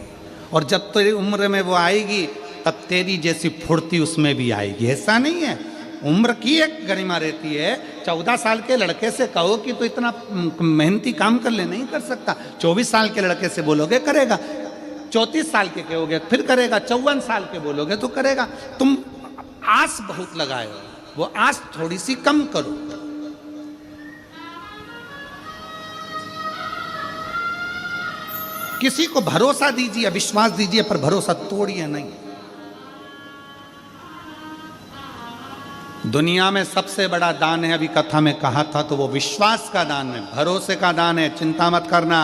और जब तेरी उम्र में वो आएगी तब तेरी जैसी फुर्ती उसमें भी आएगी। ऐसा नहीं है, उम्र की एक गरिमा रहती है। 14 साल के लड़के से कहो कि तो इतना मेहनती काम कर ले, नहीं कर सकता। 24 साल के लड़के से बोलोगे करेगा, 34 साल के कहोगे फिर करेगा, 54 साल के बोलोगे तो करेगा। तुम आस बहुत लगाए हो, वो आस थोड़ी सी कम करो। किसी को भरोसा दीजिए, विश्वास दीजिए, पर भरोसा तोड़िए नहीं। दुनिया में सबसे बड़ा दान है, अभी कथा में कहा था, तो वो विश्वास का दान है, भरोसे का दान है। चिंता मत करना,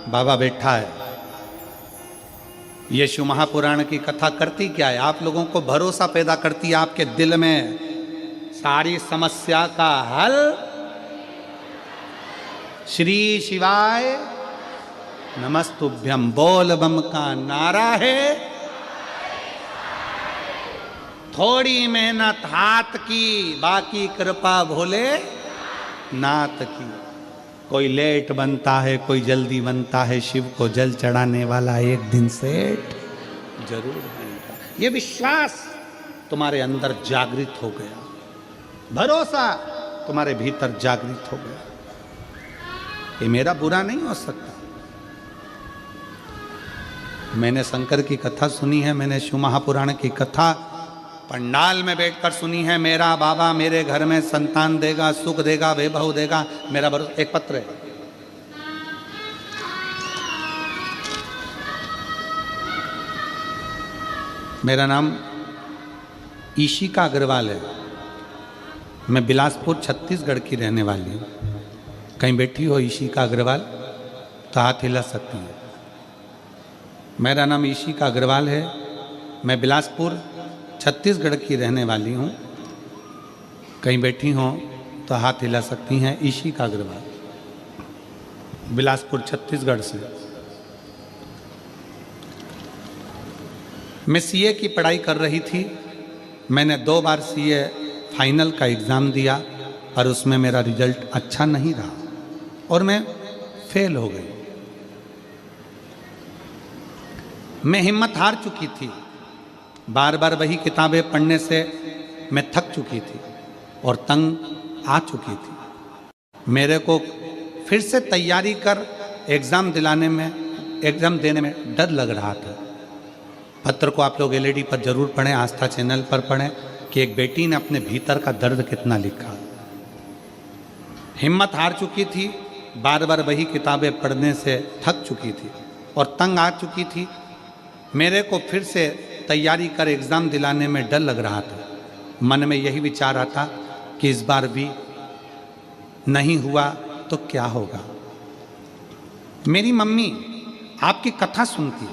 बाबा बैठा है। यीशु महापुराण की कथा करती क्या है? आप लोगों को भरोसा पैदा करती है आपके दिल में, सारी समस्या का हल श्री शिवाय नमस्तुभ्यम बोल बम का नारा है। थोड़ी मेहनत हाथ की, बाकी कृपा भोले नाथ की। कोई लेट बनता है, कोई जल्दी बनता है, शिव को जल चढ़ाने वाला एक दिन सेठ जरूर बनता। ये विश्वास तुम्हारे अंदर जागृत हो गया, भरोसा तुम्हारे भीतर जागृत हो गया, ये मेरा बुरा नहीं हो सकता। मैंने शंकर की कथा सुनी है, मैंने शिव महापुराण की कथा पंडाल में बैठकर सुनी है। मेरा बाबा मेरे घर में संतान देगा, सुख देगा, वैभव देगा, मेरा भरोसा। एक पत्र है, मेरा नाम ईशिका अग्रवाल है, मैं बिलासपुर छत्तीसगढ़ की रहने वाली हूँ। कहीं बैठी हो ईशिका अग्रवाल तो हाथ हिला सकती है। मेरा नाम ईशिका अग्रवाल है, मैं बिलासपुर छत्तीसगढ़ की रहने वाली हूँ। कहीं बैठी हो तो हाथ हिला सकती हैं। ईशिका अग्रवाल, बिलासपुर छत्तीसगढ़ से। मैं सीए की पढ़ाई कर रही थी। मैंने 2 बार सीए फाइनल का एग्ज़ाम दिया, पर उसमें मेरा रिजल्ट अच्छा नहीं रहा और मैं फेल हो गई। मैं हिम्मत हार चुकी थी, बार बार वही किताबें पढ़ने से मैं थक चुकी थी और तंग आ चुकी थी। मेरे को फिर से तैयारी कर एग्ज़ाम देने में डर लग रहा था। पत्र को आप लोग एलईडी पर जरूर पढ़ें, आस्था चैनल पर पढ़ें कि एक बेटी ने अपने भीतर का दर्द कितना लिखा। हिम्मत हार चुकी थी, बार बार वही किताबें पढ़ने से थक चुकी थी और तंग आ चुकी थी। मेरे को फिर से तैयारी कर एग्ज़ाम दिलाने में डर लग रहा था। मन में यही विचार आता कि इस बार भी नहीं हुआ तो क्या होगा। मेरी मम्मी आपकी कथा सुनती है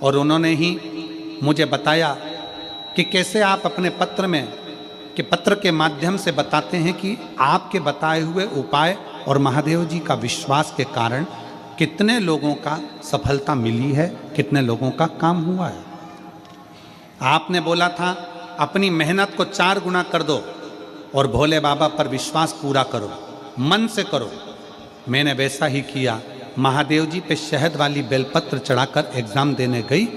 और उन्होंने ही मुझे बताया कि कैसे आप अपने पत्र के माध्यम से बताते हैं कि आपके बताए हुए उपाय और महादेव जी का विश्वास के कारण कितने लोगों का सफलता मिली है, कितने लोगों का काम हुआ है। आपने बोला था अपनी मेहनत को 4 गुना कर दो और भोले बाबा पर विश्वास पूरा करो, मन से करो। मैंने वैसा ही किया। महादेव जी पे शहद वाली बेलपत्र चढ़ाकर एग्ज़ाम देने गई,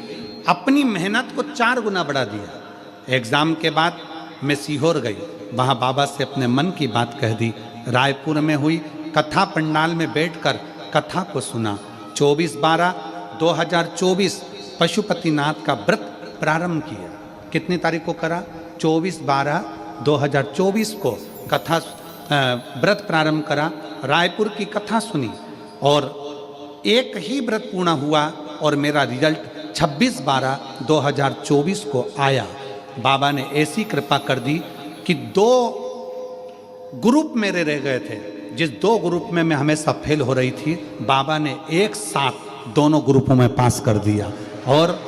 अपनी मेहनत को 4 गुना बढ़ा दिया। एग्ज़ाम के बाद मैं सीहोर गई, वहाँ बाबा से अपने मन की बात कह दी। रायपुर में हुई कथा पंडाल में बैठकर कथा को सुना। 24/12/2024 पशुपतिनाथ का व्रत प्रारंभ किया। कितनी तारीख को करा? 24/12/2024 को कथा व्रत प्रारंभ करा। रायपुर की कथा सुनी और एक ही व्रत पूर्ण हुआ और मेरा रिजल्ट 26/12/2024 को आया। बाबा ने ऐसी कृपा कर दी कि 2 ग्रुप मेरे रह गए थे। जिस 2 ग्रुप में मैं हमेशा फेल हो रही थी, बाबा ने एक साथ दोनों ग्रुपों में पास कर दिया और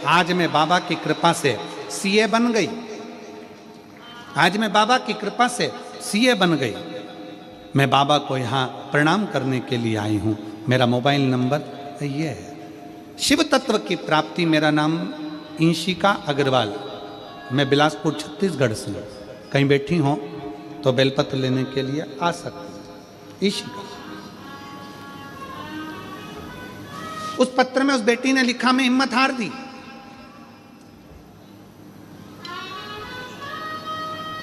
आज मैं बाबा की कृपा से सीए बन गई। मैं बाबा को यहाँ प्रणाम करने के लिए आई हूँ। मेरा मोबाइल नंबर ये है। शिव तत्व की प्राप्ति, मेरा नाम इंशिका अग्रवाल। मैं बिलासपुर छत्तीसगढ़ से हूँ। कहीं बैठी हो तो बेलपत्र लेने के लिए आ सकते। इंशिका, उस पत्र में उस बेटी ने लिखा, मैं हिम्मत हार दी,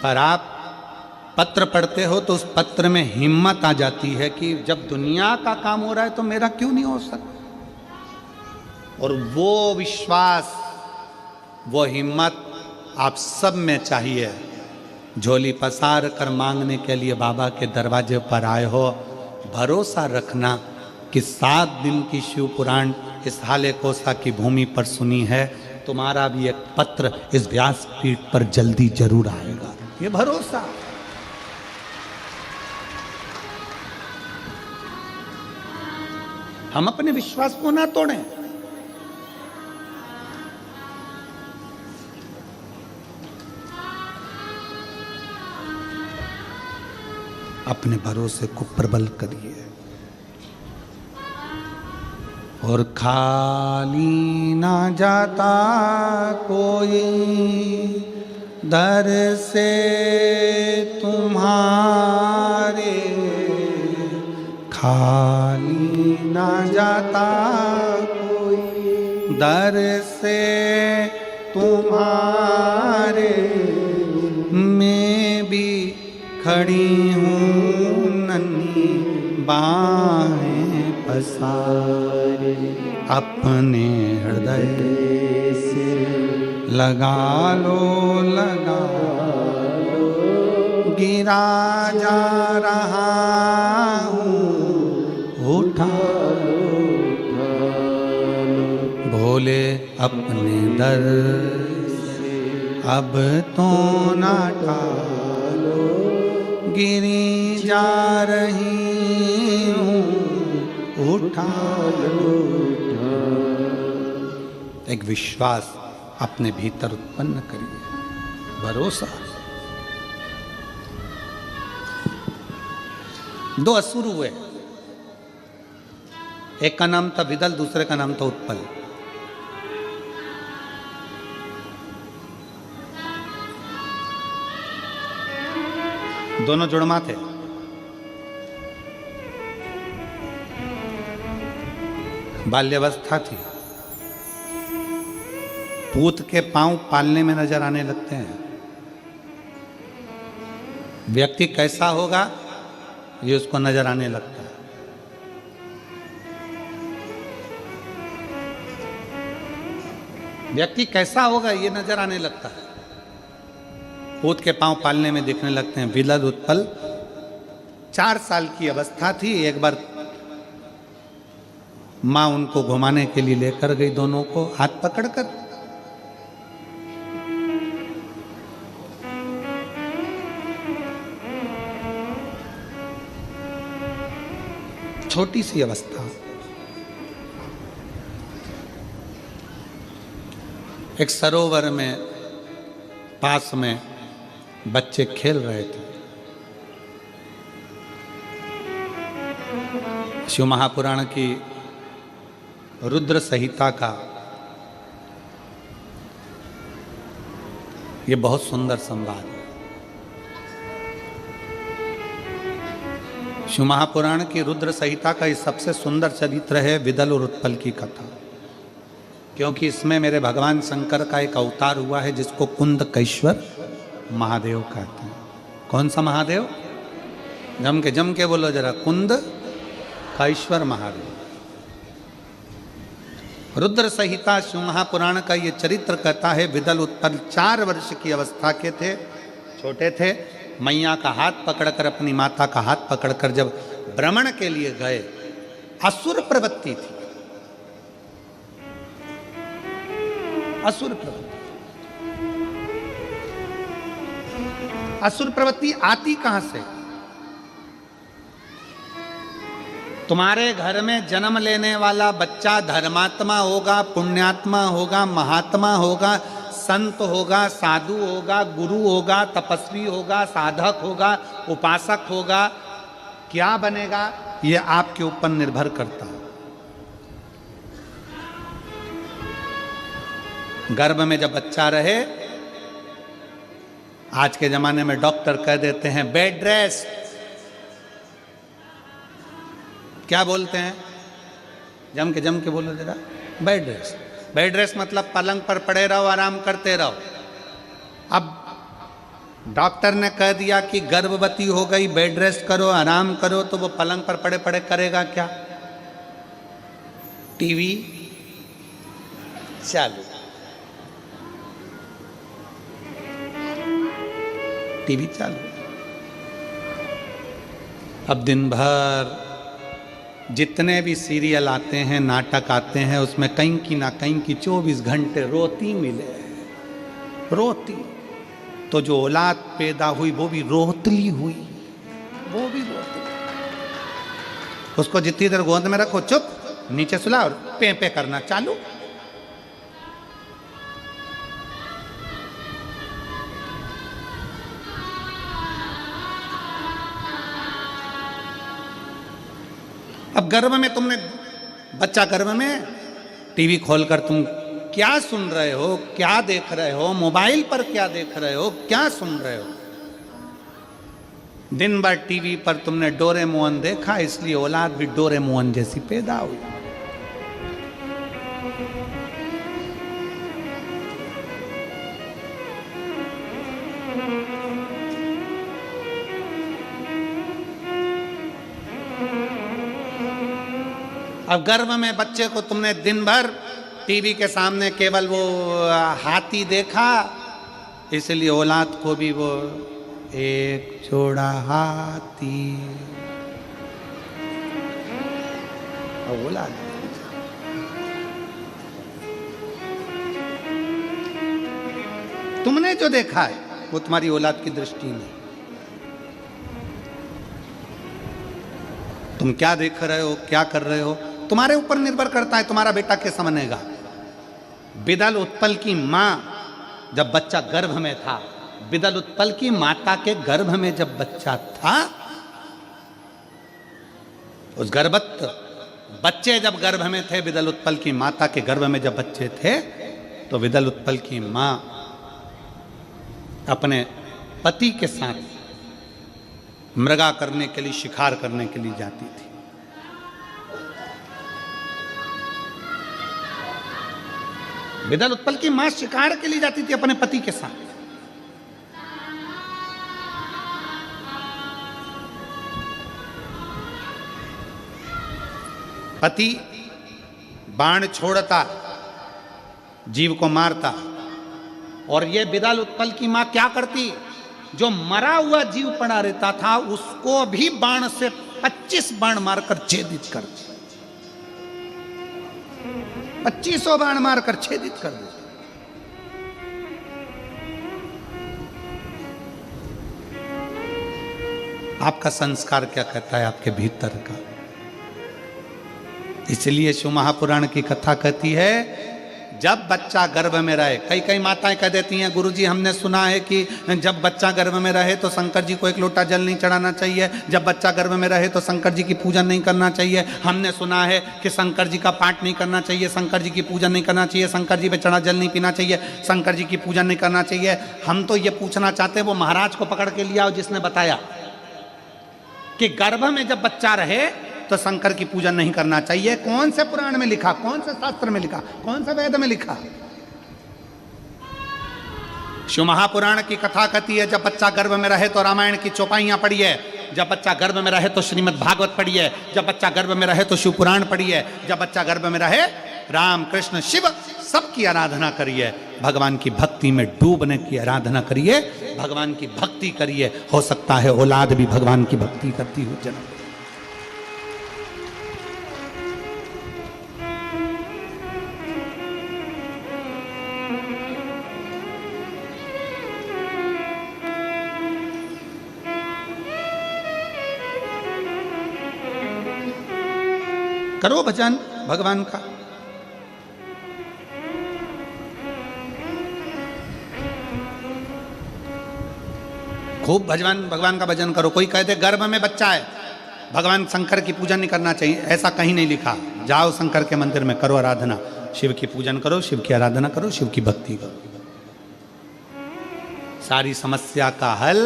पर आप पत्र पढ़ते हो तो उस पत्र में हिम्मत आ जाती है कि जब दुनिया का काम हो रहा है तो मेरा क्यों नहीं हो सकता। और वो विश्वास, वो हिम्मत आप सब में चाहिए। झोली पसार कर मांगने के लिए बाबा के दरवाजे पर आए हो। भरोसा रखना कि 7 दिन की शिव पुराण इस हाले कोसा की भूमि पर सुनी है। तुम्हारा भी एक पत्र इस व्यासपीठ पर जल्दी जरूर आएगा, ये भरोसा। हम अपने विश्वास को ना तोड़ें। अपने भरोसे को प्रबल करिए। और खाली ना जाता कोई दर से तुम्हारे, खाली ना जाता कोई दर से तुम्हारे। मैं भी खड़ी हूँ नन्ही बाहें पसारे, अपने हृदय से लगा लो, गिरा जा रहा हूँ, उठा भोले अपने दर से अब तो ना टालो, गिरी जा रही हूँ, उठा लो। एक विश्वास अपने भीतर उत्पन्न करिए, भरोसा। 2 असुर हुए, एक का नाम था विदल, दूसरे का नाम था उत्पल। दोनों जुड़मा थे। बाल्यावस्था थी। पूत के पांव पालने में नजर आने लगते हैं। व्यक्ति कैसा होगा ये उसको नजर आने लगता है। व्यक्ति कैसा होगा ये नजर आने लगता है। पूत के पांव पालने में दिखने लगते हैं। विदल उत्पल 4 साल की अवस्था थी। एक बार मां उनको घुमाने के लिए लेकर गई, दोनों को हाथ पकड़कर। छोटी सी अवस्था। एक सरोवर में पास में बच्चे खेल रहे थे। शिव महापुराण की रुद्र संहिता का ये बहुत सुंदर संवाद है। शिव महापुराण की रुद्र संहिता का ये सबसे सुंदर चरित्र है विदल और उत्पल की कथा, क्योंकि इसमें मेरे भगवान शंकर का एक अवतार हुआ है जिसको कुंदकेश्वर महादेव कहते हैं। कौन सा महादेव? जम के बोलो जरा, कुंदकेश्वर महादेव। रुद्र संहिता शिव महापुराण का ये चरित्र कहता है विदल उत्पल 4 वर्ष की अवस्था के थे, छोटे थे। मैया का हाथ पकड़कर, अपनी माता का हाथ पकड़कर जब भ्रमण के लिए गए, असुर प्रवृत्ति थी, असुर प्रवृत्ति। असुर प्रवृत्ति आती कहां से? तुम्हारे घर में जन्म लेने वाला बच्चा धर्मात्मा होगा, पुण्यात्मा होगा, महात्मा होगा, संत होगा, साधु होगा, गुरु होगा, तपस्वी होगा, साधक होगा, उपासक होगा, क्या बनेगा ये आपके ऊपर निर्भर करता है। गर्भ में जब बच्चा रहे, आज के जमाने में डॉक्टर कह देते हैं बेड रेस्ट। क्या बोलते हैं? जम के बोलो जरा, बेड रेस्ट। बेड रेस्ट मतलब पलंग पर पड़े रहो, आराम करते रहो। अब डॉक्टर ने कह दिया कि गर्भवती हो गई, बेड रेस्ट करो, आराम करो, तो वो पलंग पर पड़े पड़े करेगा क्या? टीवी चालू, टीवी चालू। अब दिन भर जितने भी सीरियल आते हैं, नाटक आते हैं, उसमें कहीं की ना कहीं की 24 घंटे रोती मिले, रोती। तो जो औलाद पैदा हुई वो भी रोतली हुई, वो भी रोतली। उसको जितनी देर गोद में रखो चुप, नीचे सुला और पे पे करना चालू। अब गर्भ में तुमने, बच्चा गर्भ में, टीवी खोलकर तुम क्या सुन रहे हो, क्या देख रहे हो, मोबाइल पर क्या देख रहे हो, क्या सुन रहे हो? दिन भर टीवी पर तुमने डोरेमोन देखा, इसलिए औलाद भी डोरेमोन जैसी पैदा हुई। अब गर्भ में बच्चे को तुमने दिन भर टीवी के सामने केवल वो हाथी देखा, इसलिए औलाद को भी वो एक जोड़ा हाथी औलाद। तुमने जो देखा है वो तुम्हारी औलाद की दृष्टि में। तुम क्या देख रहे हो, क्या कर रहे हो, तुम्हारे ऊपर निर्भर करता है। तुम्हारा बेटा कैसा बनेगा। विदल उत्पल की मां जब बच्चा गर्भ में था, विदल उत्पल की माता के गर्भ में जब बच्चा था, उस गर्भवत बच्चे जब गर्भ में थे, विदल उत्पल की माता के गर्भ में जब बच्चे थे, तो विदल उत्पल की मां अपने पति के साथ मृगा करने के लिए, शिकार करने के लिए जाती थी। विदल उत्पल की मां शिकार के लिए जाती थी अपने पति के साथ। पति बाण छोड़ता, जीव को मारता। और ये बिदल उत्पल की मां क्या करती, जो मरा हुआ जीव पड़ा रहता था उसको भी बाण से 25 बाण मारकर छेदित कर दी, 2500 बाण मारकर छेदित कर दी। आपका संस्कार क्या कहता है आपके भीतर का। इसलिए शिव महापुराण की कथा कहती है जब बच्चा गर्भ में रहे, कई कई माताएं कह देती हैं गुरुजी हमने सुना है कि जब बच्चा गर्भ में रहे तो शंकर जी को एक लोटा जल नहीं चढ़ाना चाहिए, जब बच्चा गर्भ में रहे तो शंकर जी की पूजन नहीं करना चाहिए, हमने सुना है कि शंकर जी का पाठ नहीं करना चाहिए, शंकर जी की पूजन नहीं करना चाहिए, शंकर जी पे चढ़ा जल नहीं पीना चाहिए, शंकर जी की पूजन नहीं करना चाहिए। हम तो ये पूछना चाहते हैं वो महाराज को पकड़ के लिया जिसने बताया कि गर्भ में जब बच्चा रहे तो शंकर की पूजन नहीं करना चाहिए। कौन से पुराण में लिखा, कौन से शास्त्र में लिखा, कौन से वेद में लिखा। शिव महापुराण की कथा कहती है जब बच्चा गर्भ में रहे तो रामायण की चौपाइयां पढ़ी है, जब बच्चा गर्भ में रहे तो श्रीमद् भागवत पढ़ी है, जब बच्चा गर्भ में रहे तो शिव पुराण पढ़ी है, जब बच्चा गर्भ में रहे राम कृष्ण शिव सबकी आराधना करिए, भगवान की भक्ति में डूबने की आराधना करिए, भगवान की भक्ति करिए। हो सकता है औलाद भी भगवान की भक्ति करती हो जन्म। करो भजन भगवान का। खूब भगवान का भजन करो। कोई कहते गर्भ में बच्चा है भगवान शंकर की पूजन नहीं करना चाहिए, ऐसा कहीं नहीं लिखा। जाओ शंकर के मंदिर में करो आराधना, शिव की पूजन करो, शिव की आराधना करो, शिव की भक्ति करो। सारी समस्या का हल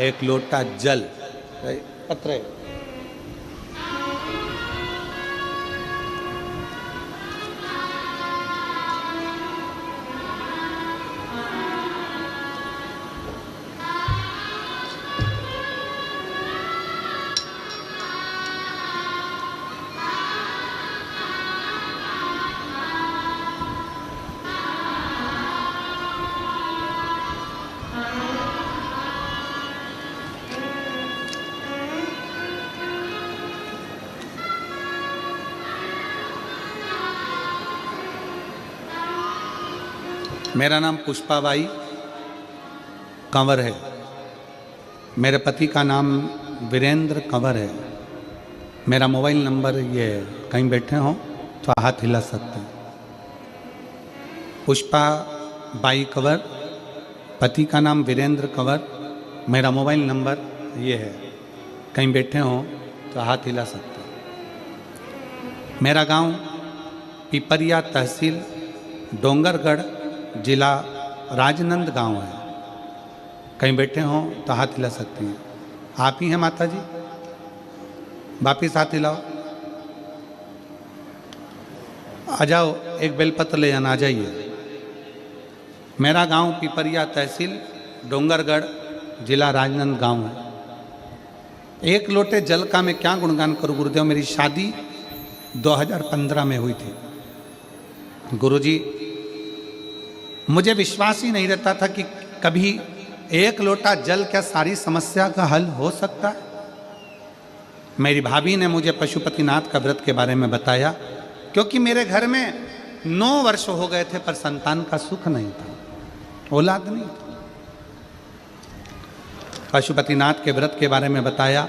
एक लोटा जल। पत्र मेरा नाम पुष्पाबाई कंवर है, मेरे पति का नाम वीरेंद्र कंवर है। मेरा मोबाइल नंबर ये है, कहीं बैठे हो तो हाथ हिला सकते हैं। पुष्पा बाई कंवर, पति का नाम वीरेंद्र कंवर, मेरा मोबाइल नंबर ये है, कहीं बैठे हो तो हाथ हिला सकते हैं। मेरा गांव पिपरिया तहसील डोंगरगढ़ जिला राजनंद गांव है, कहीं बैठे हो तो हाथ हिला सकती हैं। आप ही हैं माता जी, वापिस हाथ हिलाओ। आ जाओ, एक बेलपत्र ले जाना, आ जाइए। मेरा गांव पिपरिया तहसील डोंगरगढ़ जिला राजनंद गांव है। एक लोटे जल का मैं क्या गुणगान करूं गुरुदेव। मेरी शादी 2015 में हुई थी। गुरुजी मुझे विश्वास ही नहीं रहता था कि कभी एक लोटा जल क्या सारी समस्या का हल हो सकता है। मेरी भाभी ने मुझे पशुपतिनाथ का व्रत के बारे में बताया, क्योंकि मेरे घर में 9 वर्ष हो गए थे पर संतान का सुख नहीं था, औलाद नहीं था। पशुपतिनाथ के व्रत के बारे में बताया,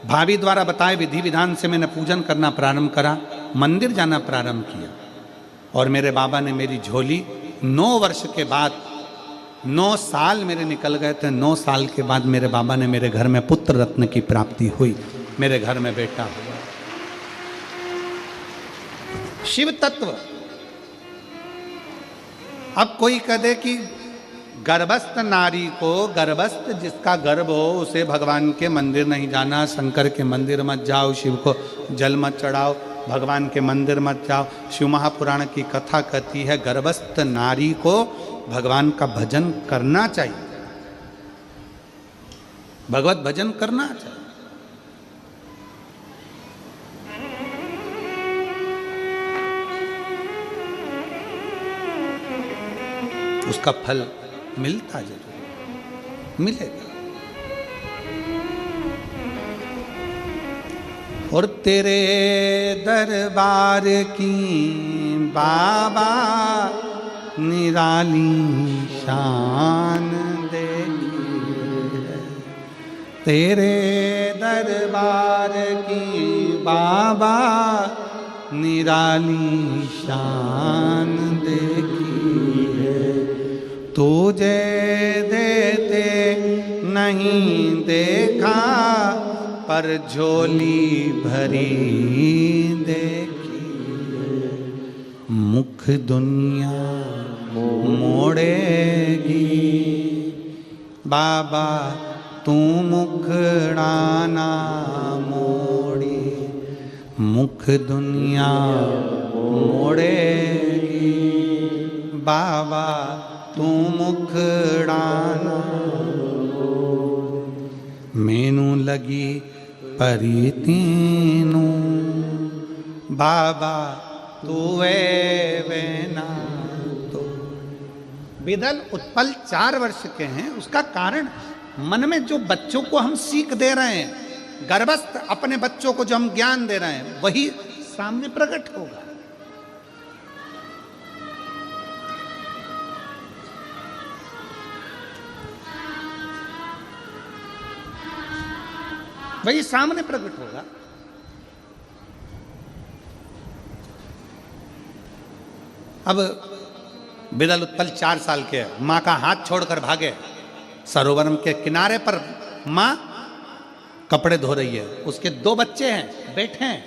भाभी द्वारा बताए विधि विधान से मैंने पूजन करना प्रारंभ करा, मंदिर जाना प्रारंभ किया। और मेरे बाबा ने मेरी झोली 9 वर्ष के बाद, 9 साल मेरे निकल गए थे, 9 साल के बाद मेरे बाबा ने मेरे घर में पुत्र रत्न की प्राप्ति हुई, मेरे घर में बेटा हुआ। शिव तत्व। अब कोई कह दे कि गर्भस्थ नारी को, गर्भस्थ जिसका गर्भ हो उसे भगवान के मंदिर नहीं जाना, शंकर के मंदिर मत जाओ, शिव को जल मत चढ़ाओ, भगवान के मंदिर मत जाओ। शिव महापुराण की कथा कहती है गर्भस्थ नारी को भगवान का भजन करना चाहिए, भगवत भजन करना चाहिए। उसका फल मिलता जरूर मिलेगा। और तेरे दरबार की बाबा निराली शान देखी है, तेरे दरबार की बाबा निराली शान देखी है। तुझे देते नहीं देखा पर झोली भरी देखी है। मुख दुनिया मोड़ेगी बाबा तू मुखड़ाना मोड़ी, मुख दुनिया मोड़ेगी बाबा तू मुखड़ाना। मैनू लगी परी तीनू बाबा तू वे ना तो। विदल उत्पल 4 वर्ष के हैं। उसका कारण मन में जो बच्चों को हम सीख दे रहे हैं, गर्भस्थ अपने बच्चों को जो हम ज्ञान दे रहे हैं, वही सामने प्रकट होगा। वही सामने प्रकट होगा। अब विदल उत्पल 4 साल के, मां का हाथ छोड़कर भागे। सरोवर के किनारे पर मां कपड़े धो रही है। उसके 2 बच्चे हैं, बैठे हैं,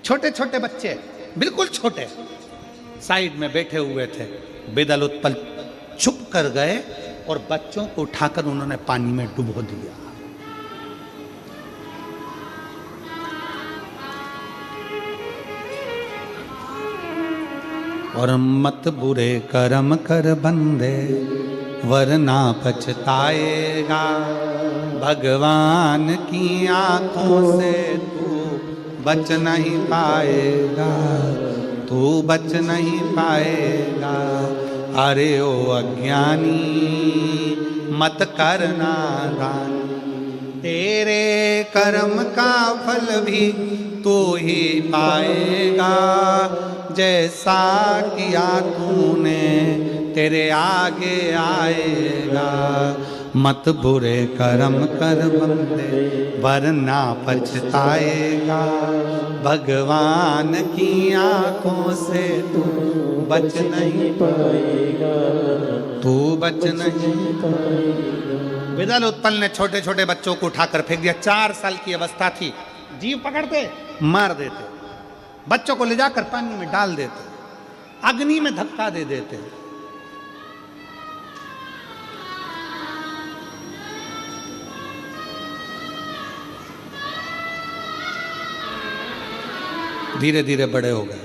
छोटे छोटे बच्चे, बिल्कुल छोटे, साइड में बैठे हुए थे। विदल उत्पल छुप कर गए और बच्चों को उठाकर उन्होंने पानी में डुबो दिया। और मत बुरे कर्म कर बंदे वरना पछताएगा। भगवान की आंखों से तू बच नहीं पाएगा, तू बच नहीं पाएगा। अरे ओ अज्ञानी मत करना दान, तेरे कर्म का फल भी तू ही पाएगा। जैसा किया तूने तेरे आगे आएगा। मत बुरे कर्म कर बंदे वरना पछताएगा। भगवान की आंखों से तू बच नहीं पाएगा, तू बच नहीं पाएगा। विदल उत्पल ने छोटे छोटे बच्चों को उठाकर फेंक दिया। 4 साल की अवस्था थी। जीव पकड़ते, मार देते, बच्चों को ले जाकर पानी में डाल देते, अग्नि में धक्का दे देते। धीरे धीरे बड़े हो गए।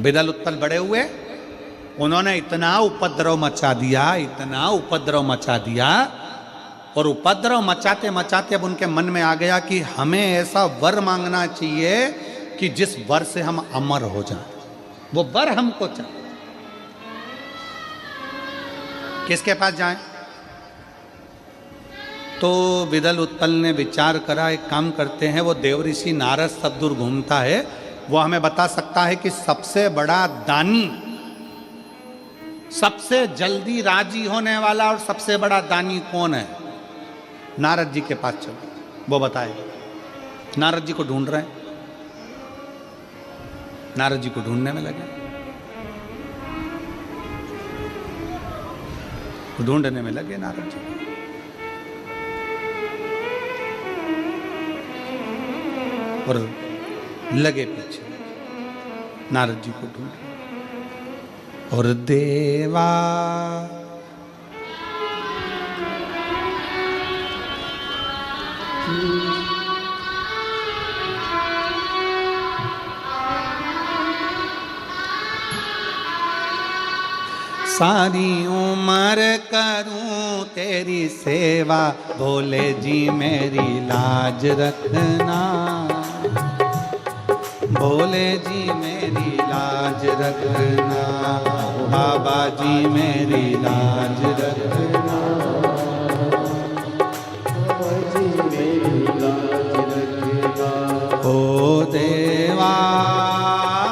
विदल उत्पल बड़े हुए। उन्होंने इतना उपद्रव मचा दिया, इतना उपद्रव मचा दिया, और उपद्रव मचाते मचाते अब उनके मन में आ गया कि हमें ऐसा वर मांगना चाहिए कि जिस वर से हम अमर हो जाएं। वो वर हमको चाहिए। किसके पास जाएं? तो विदल उत्पल ने विचार करा, एक काम करते हैं, वो देवऋषि नारद सब दूर घूमता है, वो हमें बता सकता है कि सबसे बड़ा दानी, सबसे जल्दी राजी होने वाला और सबसे बड़ा दानी कौन है। नारद जी के पास चलो, वो बताएगा। नारद जी को ढूंढ रहे हैं। नारद जी को ढूंढने में लगे, ढूंढने में लगे नारद जी। और लगे पीछे, नारद जी को ढूंढ। और देवा सारी उम्र करूं तेरी सेवा, भोले जी मेरी लाज रखना। भोले जी मेरी लाज रखना, बाबा जी मेरी लाज रखना, बाबा जी मेरी लाज रखना। ओ देवा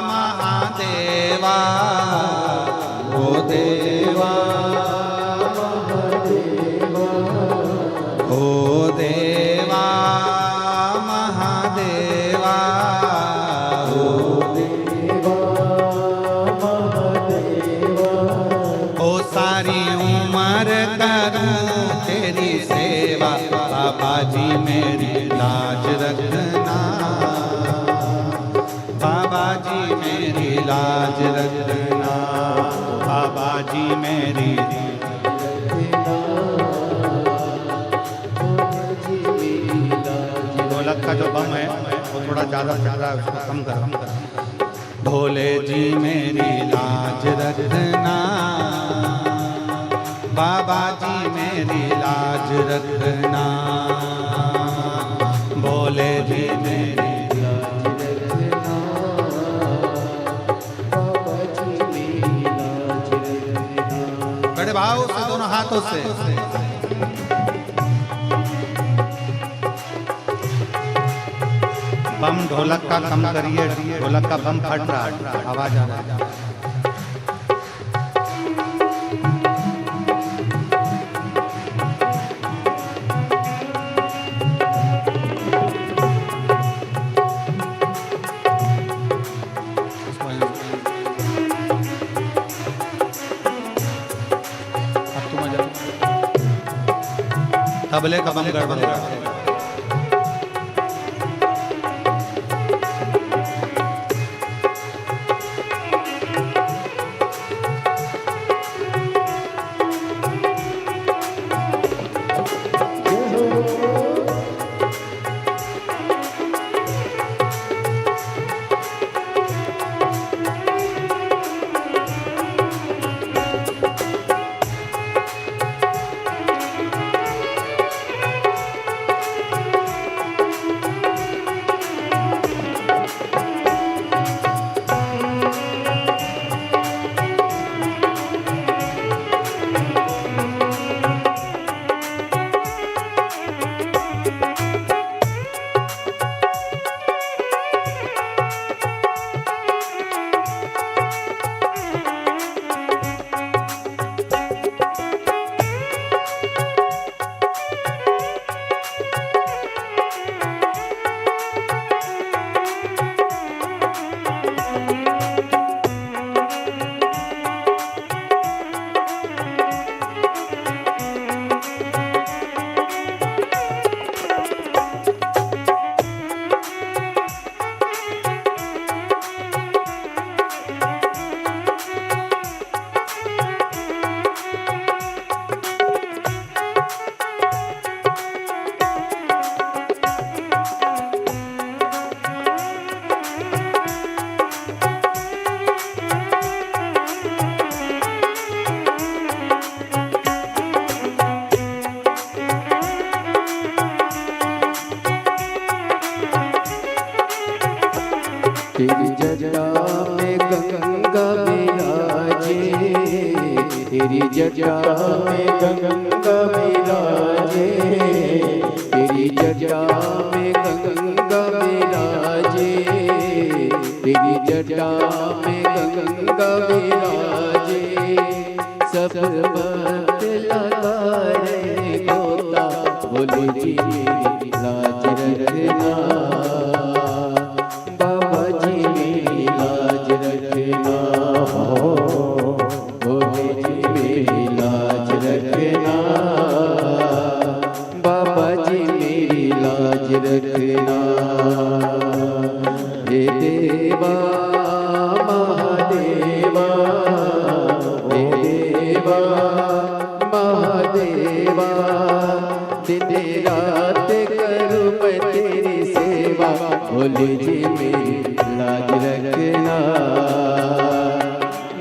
महादेवा, ओ देवा महादेवा, ओ देवा महादेवा, ओ देवा महादेवा। ओ सारी उम्र करूं तेरी सेवा, बाबा जी मेरी लाज रखना, बाबा जी मेरी लाज रखना, बाबा जी मेरी ढोलक का जो बम है वो थोड़ा ज़्यादा ज़्यादा उसको कम कर। भोले जी मेरी लाज रखना, बाबा जी मेरी लाज रखना, भोले जी मेरी लाज रखना, बाबा जी मेरी लाज रखना। बड़े भाव से दोनों हाथों से बम ढोलक का कम करिए, ढोलक का बम फट रहा है, आवाज आ रहा है। तबले का बम गड़बड़ है। तेरी जटा में गंगा विराजे, तेरी जटा में गंगा विराजे, तेरी जटा में गंगा विराजे, तेरी जटा में गंगा विराजे। सब बात लगा रे गोता, भोले जी मेरी लाज रखना, बाबा जी मेरी लाज रखना, भोले जी मेरी लाज रखना, बाबा जी मेरी लाज रखना। हे देवा महादेवा, हे देवा महादेवा, दिन रात करूं मैं तेरी सेवा, भोले जी मेरी लाज रखना,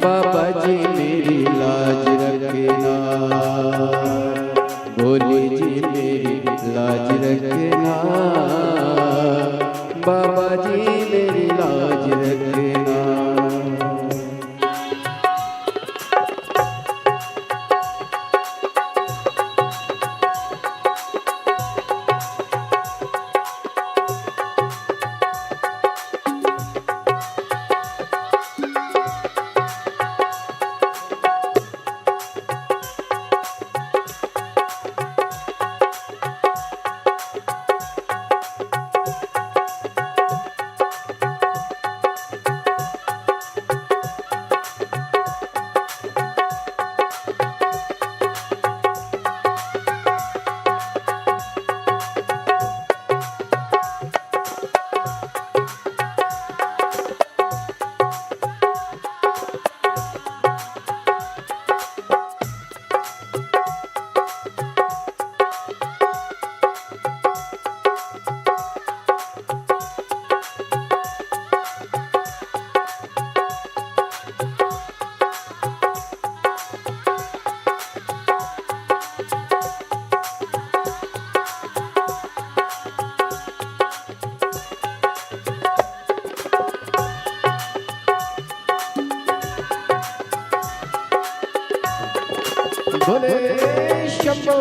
बाबा जी मेरी लाज रखना, भोले जी मेरी लाज रखना, बाबा जी मेरी लाज बोले शंभो।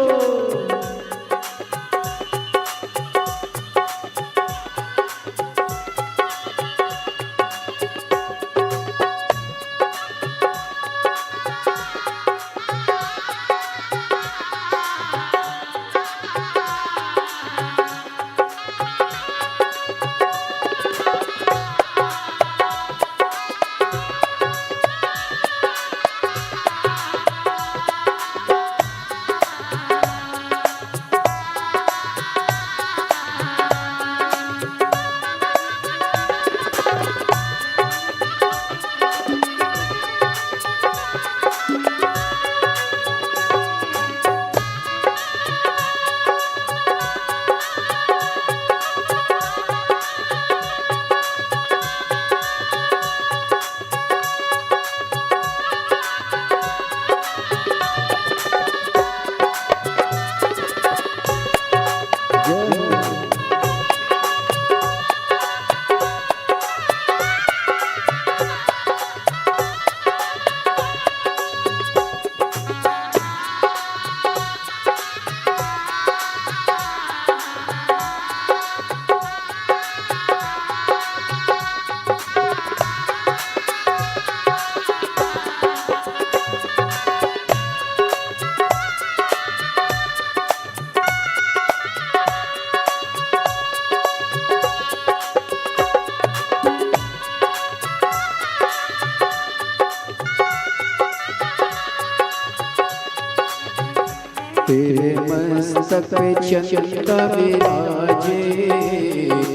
तेरे मस्तक पे चंदा विराजे,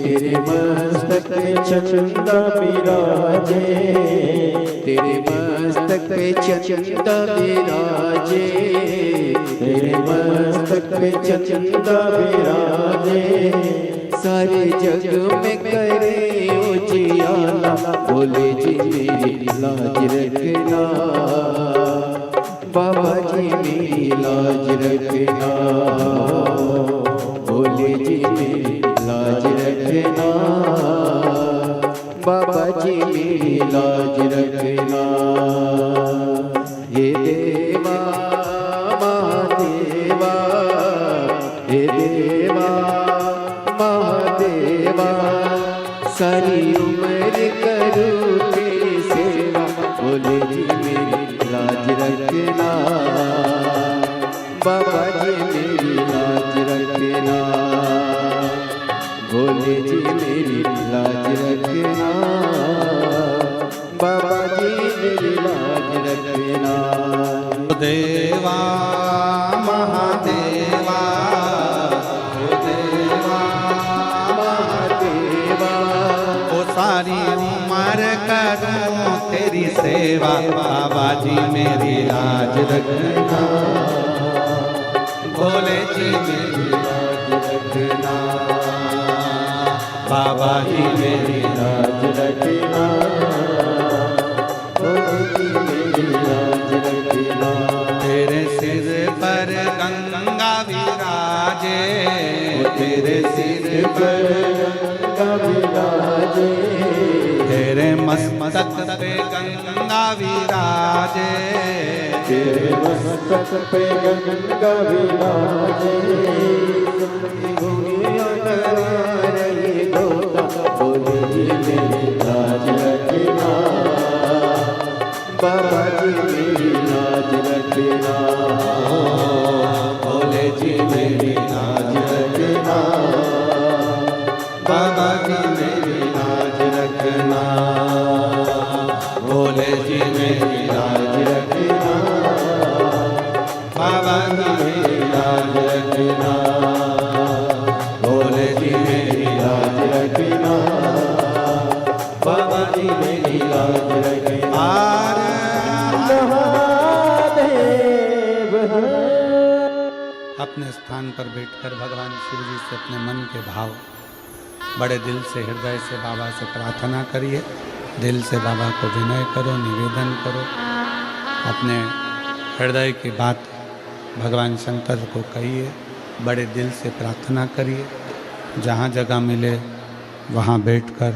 तेरे मस्तक पे चंदा विराजे, तेरे मस्तक पे चंदा विराजे, तेरे मस्तक पे चंदा विराजे। सारे जग में करे उजियाला, बोले जी मेरी लाज रखना, बाबा जी मेरी लाज रखना, बोले जी मेरी लाज रखना, बाबा जी मेरी लाज रखना। हे देवा महादेवा, हे देवा महादेवा, सारी उम्र करूँ तेरी सेवा, बोले जी मेरी लाज रखना, बाबा जी मेरी लाज रखना, बोले जी मेरी लाज रखना, बाबा जी मेरी लाज रखना। देवा महादेवा, देवा महादेवा, ओ सारी उम्र करूं तेरी सेवा, बाबा जी मेरी लाज रखना, भोले जी मेरी लाज रखना, बाबा जी मेरी लाज रखना, भोले जी मेरी लाज रखना। तेरे सिर पर गंगा विराजे, तेरे सिर पर गंगा विराजे, तेरे मस्तक पे गंगा विराजे, तेरे मस्तक पे गंगा विराजे। दुनिया डरा रही धोता, बोले जी मेरी लाज रखना, बाबा जी मेरी लाज रखना, भोले जी मेरी लाज रखना, बाबा जी मेरी लाज रखना, भोले जी मेरी लाज रखना, बाबा जी मेरी लाज रखना, भोले जी मेरी लाज रखना, बाबा जी मेरी लाज रखना। महादेव अपने स्थान पर बैठकर भगवान शिव जी से अपने मन के भाव बड़े दिल से, हृदय से बाबा से प्रार्थना करिए। दिल से बाबा को विनय करो, निवेदन करो, अपने हृदय की बात भगवान शंकर को कहिए, बड़े दिल से प्रार्थना करिए। जहाँ जगह मिले वहाँ बैठकर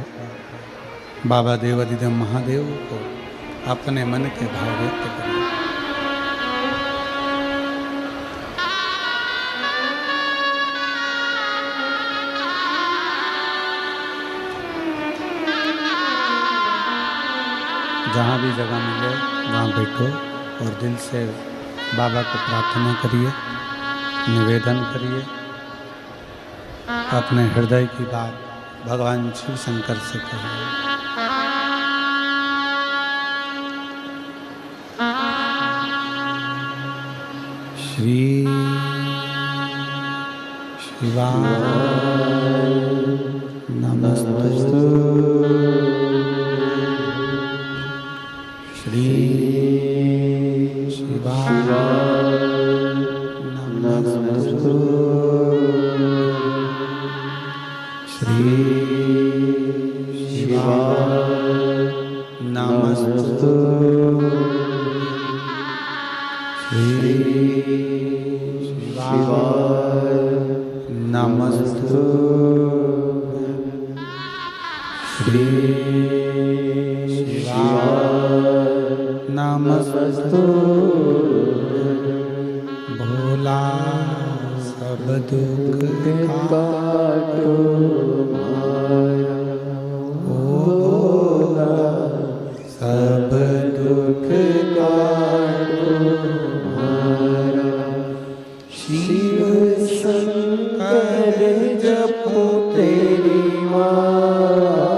बाबा देवाधिदेव महादेव को अपने मन के भाव व्यक्त करिए। जहाँ भी जगह मिले वहाँ बैठो और दिल से बाबा को प्रार्थना करिए, निवेदन करिए, अपने हृदय की बात भगवान शिव शंकर से कहिए। श्री शिवाय नमस्तु। श्री शिवाय नमस्तु। श्री शिवाय नमस्तु। श्री शिवाय नमस्तु। श्री शिवाय नमस्तु। भोला सब दुख काटो माया, ओ भोला सब दुख काटो माया। शिव शंकर जपो तेरी माला,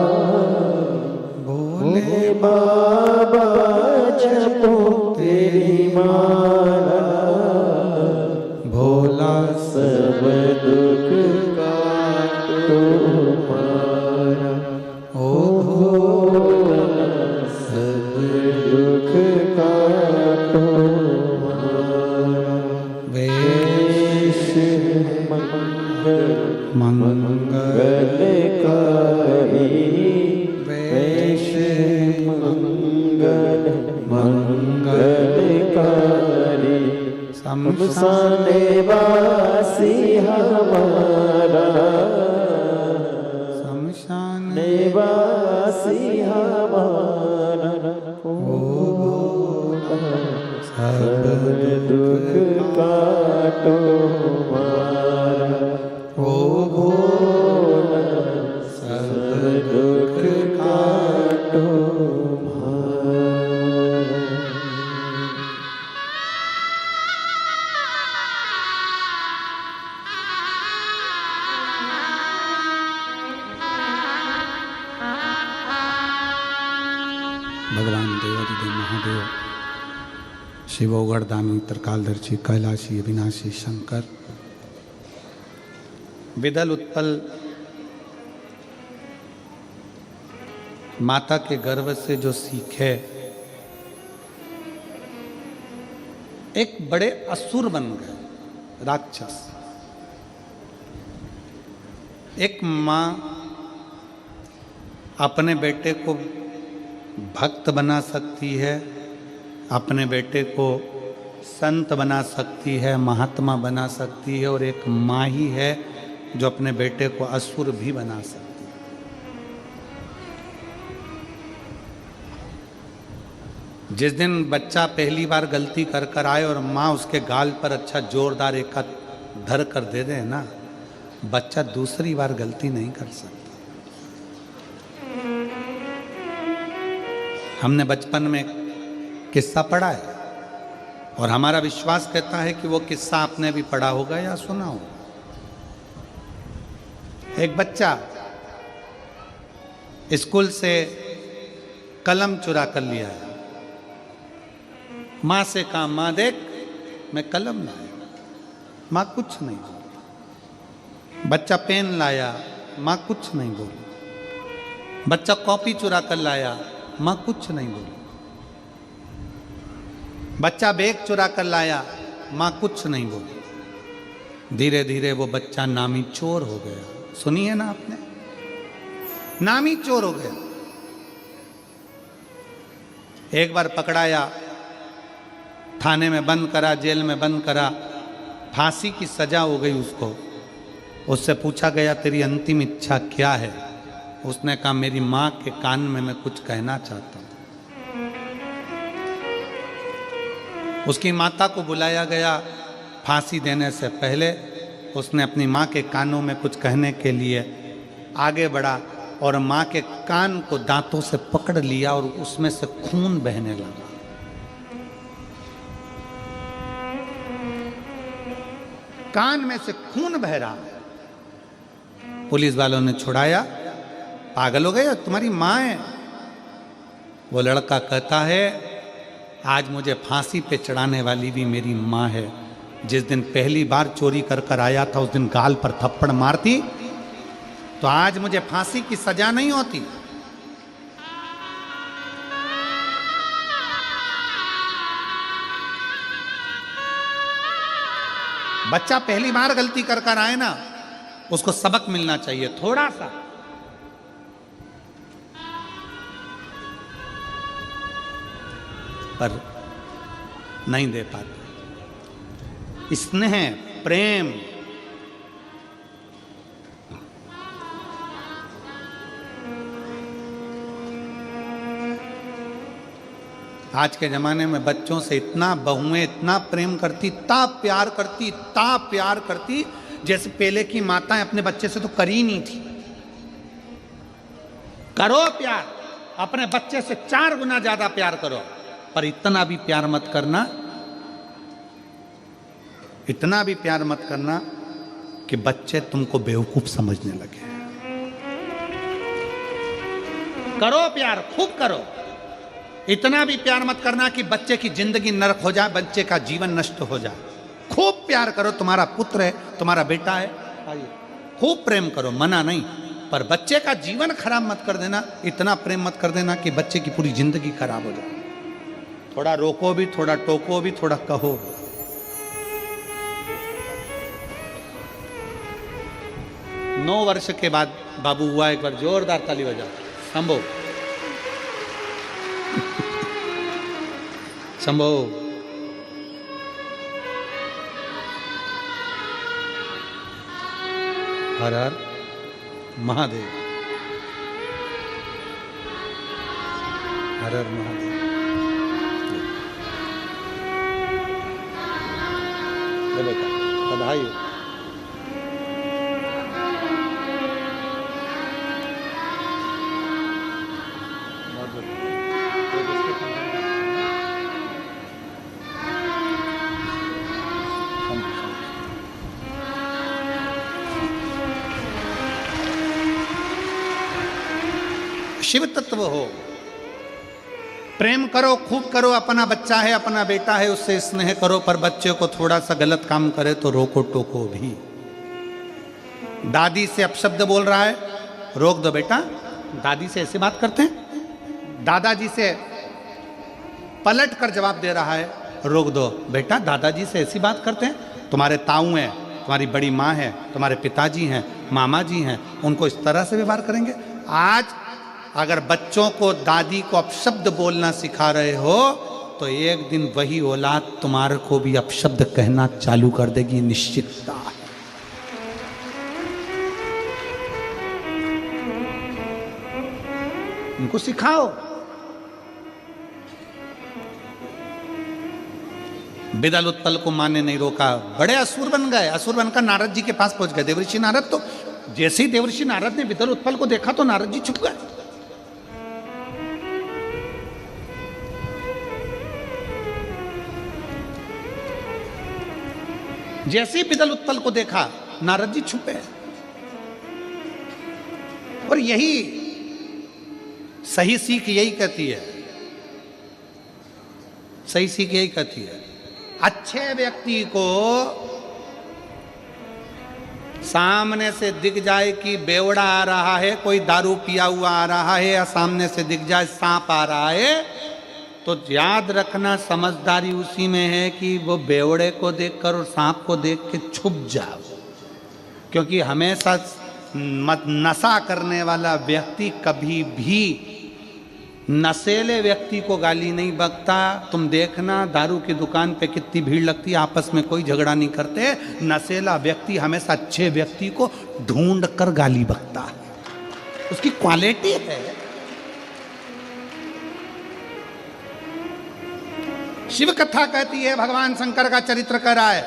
भोले बाबा जपो तेरी माला। भोला सब दुख काटो माया, ओ भोला सब दुख काटो माया। वेश मंगलकारी, वेश मंगलकारी। शमशान वासी हमारा, शमशान वासी हमारा। ओ सब दुख काटो मारा, ओ भोला सब दुख काटो मारा। भगवान देवादिदेव महादेव, शिवोगढ़दानी, त्रिकालदर्शी, कैलाशी, अविनाशी शंकर, विदल उत्पल माता के गर्भ से जो सीखे, एक बड़े असुर बन गए, राक्षस। एक माँ अपने बेटे को भक्त बना सकती है, अपने बेटे को संत बना सकती है, महात्मा बना सकती है, और एक माँ ही है जो अपने बेटे को असुर भी बना सकती है। जिस दिन बच्चा पहली बार गलती कर कर आए और माँ उसके गाल पर अच्छा जोरदार एक धर कर दे दे ना, बच्चा दूसरी बार गलती नहीं कर सकता। हमने बचपन में किस्सा पढ़ा है और हमारा विश्वास कहता है कि वो किस्सा आपने भी पढ़ा होगा या सुना होगा। एक बच्चा स्कूल से कलम चुरा कर लिया है। माँ से कहा, माँ देख मैं कलम लाया। माँ कुछ नहीं बोली। बच्चा पेन लाया, माँ कुछ नहीं बोली। बच्चा कॉपी चुरा कर लाया, माँ कुछ नहीं बोली। बच्चा बैग चुरा कर लाया, माँ कुछ नहीं बोली। धीरे धीरे वो बच्चा नामी चोर हो गया। सुनी है ना आपने, नामी चोर हो गया। एक बार पकड़ाया, थाने में बंद करा, जेल में बंद करा, फांसी की सजा हो गई उसको। उससे पूछा गया तेरी अंतिम इच्छा क्या है? उसने कहा मेरी माँ के कान में मैं कुछ कहना चाहता हूँ। उसकी माता को बुलाया गया। फांसी देने से पहले उसने अपनी माँ के कानों में कुछ कहने के लिए आगे बढ़ा और माँ के कान को दांतों से पकड़ लिया और उसमें से खून बहने लगा। कान में से खून बह रहा है। पुलिस वालों ने छुड़ाया। पागल हो गए, तुम्हारी माँ है। वो लड़का कहता है आज मुझे फांसी पे चढ़ाने वाली भी मेरी माँ है। जिस दिन पहली बार चोरी कर कर आया था उस दिन गाल पर थप्पड़ मारती तो आज मुझे फांसी की सजा नहीं होती। बच्चा पहली बार गलती कर कर आए ना, उसको सबक मिलना चाहिए थोड़ा सा। पर नहीं दे पाते। स्नेह, प्रेम, आज के ज़माने में बच्चों से इतना बहुएं इतना प्रेम करती, इतना प्यार करती, इतना प्यार करती, जैसे पहले की माताएं अपने बच्चे से तो कर ही नहीं थी। करो प्यार, अपने बच्चे से 4 गुना ज्यादा प्यार करो, पर इतना भी प्यार मत करना, इतना भी प्यार मत करना कि बच्चे तुमको बेवकूफ समझने लगे। करो प्यार, खूब करो। इतना भी प्यार मत करना कि बच्चे की जिंदगी नरक हो जाए, बच्चे का जीवन नष्ट हो जाए। खूब प्यार करो, तुम्हारा पुत्र है, तुम्हारा बेटा है, खूब प्रेम करो, मना नहीं, पर बच्चे का जीवन खराब मत कर देना। इतना प्रेम मत कर देना कि बच्चे की पूरी जिंदगी खराब हो जाए। थोड़ा रोको भी, थोड़ा टोको भी, थोड़ा कहो भी। 9 वर्ष के बाद बाबू हुआ। एक बार जोरदार ताली बजाओ। शंभो शंभो। हर हर महादेव, हर हर महादेव। ले बेटा, बधाई हो। शिव तत्व हो, प्रेम करो, खूब करो। अपना बच्चा है, अपना बेटा है, उससे स्नेह करो, पर बच्चे को थोड़ा सा गलत काम करे तो रोको टोको भी। दादी से अपशब्द बोल रहा है, रोक दो बेटा। दादी से ऐसे बात करते हैं। दादाजी से पलट कर जवाब दे रहा है, रोक दो बेटा। दादाजी से ऐसी बात करते हैं। तुम्हारे ताऊ हैं, तुम्हारी बड़ी माँ है, तुम्हारे पिताजी हैं, मामा जी हैं, उनको इस तरह से व्यवहार करेंगे। आज अगर बच्चों को दादी को अपशब्द बोलना सिखा रहे हो तो एक दिन वही औलाद तुम्हारे को भी अपशब्द कहना चालू कर देगी, निश्चितता है। उनको सिखाओ। बिदल उत्पल को माँ ने नहीं रोका, बड़े असुर बन गए। असुर बनकर नारद जी के पास पहुंच गए। देवर्षि नारद तो जैसे ही देवर्षि नारद ने बिदल उत्पल को देखा तो नारद जी छुप गए। जैसे ही बिदल उत्पल को देखा नारद जी छुपे। और यही सही सीख यही कहती है, सही सीख यही कहती है। अच्छे व्यक्ति को सामने से दिख जाए कि बेवड़ा आ रहा है, कोई दारू पिया हुआ आ रहा है, या सामने से दिख जाए सांप आ रहा है, तो याद रखना समझदारी उसी में है कि वो बेवड़े को देखकर और सांप को देख के छुप जाओ। क्योंकि हमेशा नशा करने वाला व्यक्ति कभी भी नशेले व्यक्ति को गाली नहीं बकता। तुम देखना दारू की दुकान पे कितनी भीड़ लगती है, आपस में कोई झगड़ा नहीं करते। नशेला व्यक्ति हमेशा अच्छे व्यक्ति को ढूंढ कर गाली बकता है, उसकी क्वालिटी है। शिव कथा कहती है, भगवान शंकर का चरित्र कह रहा है,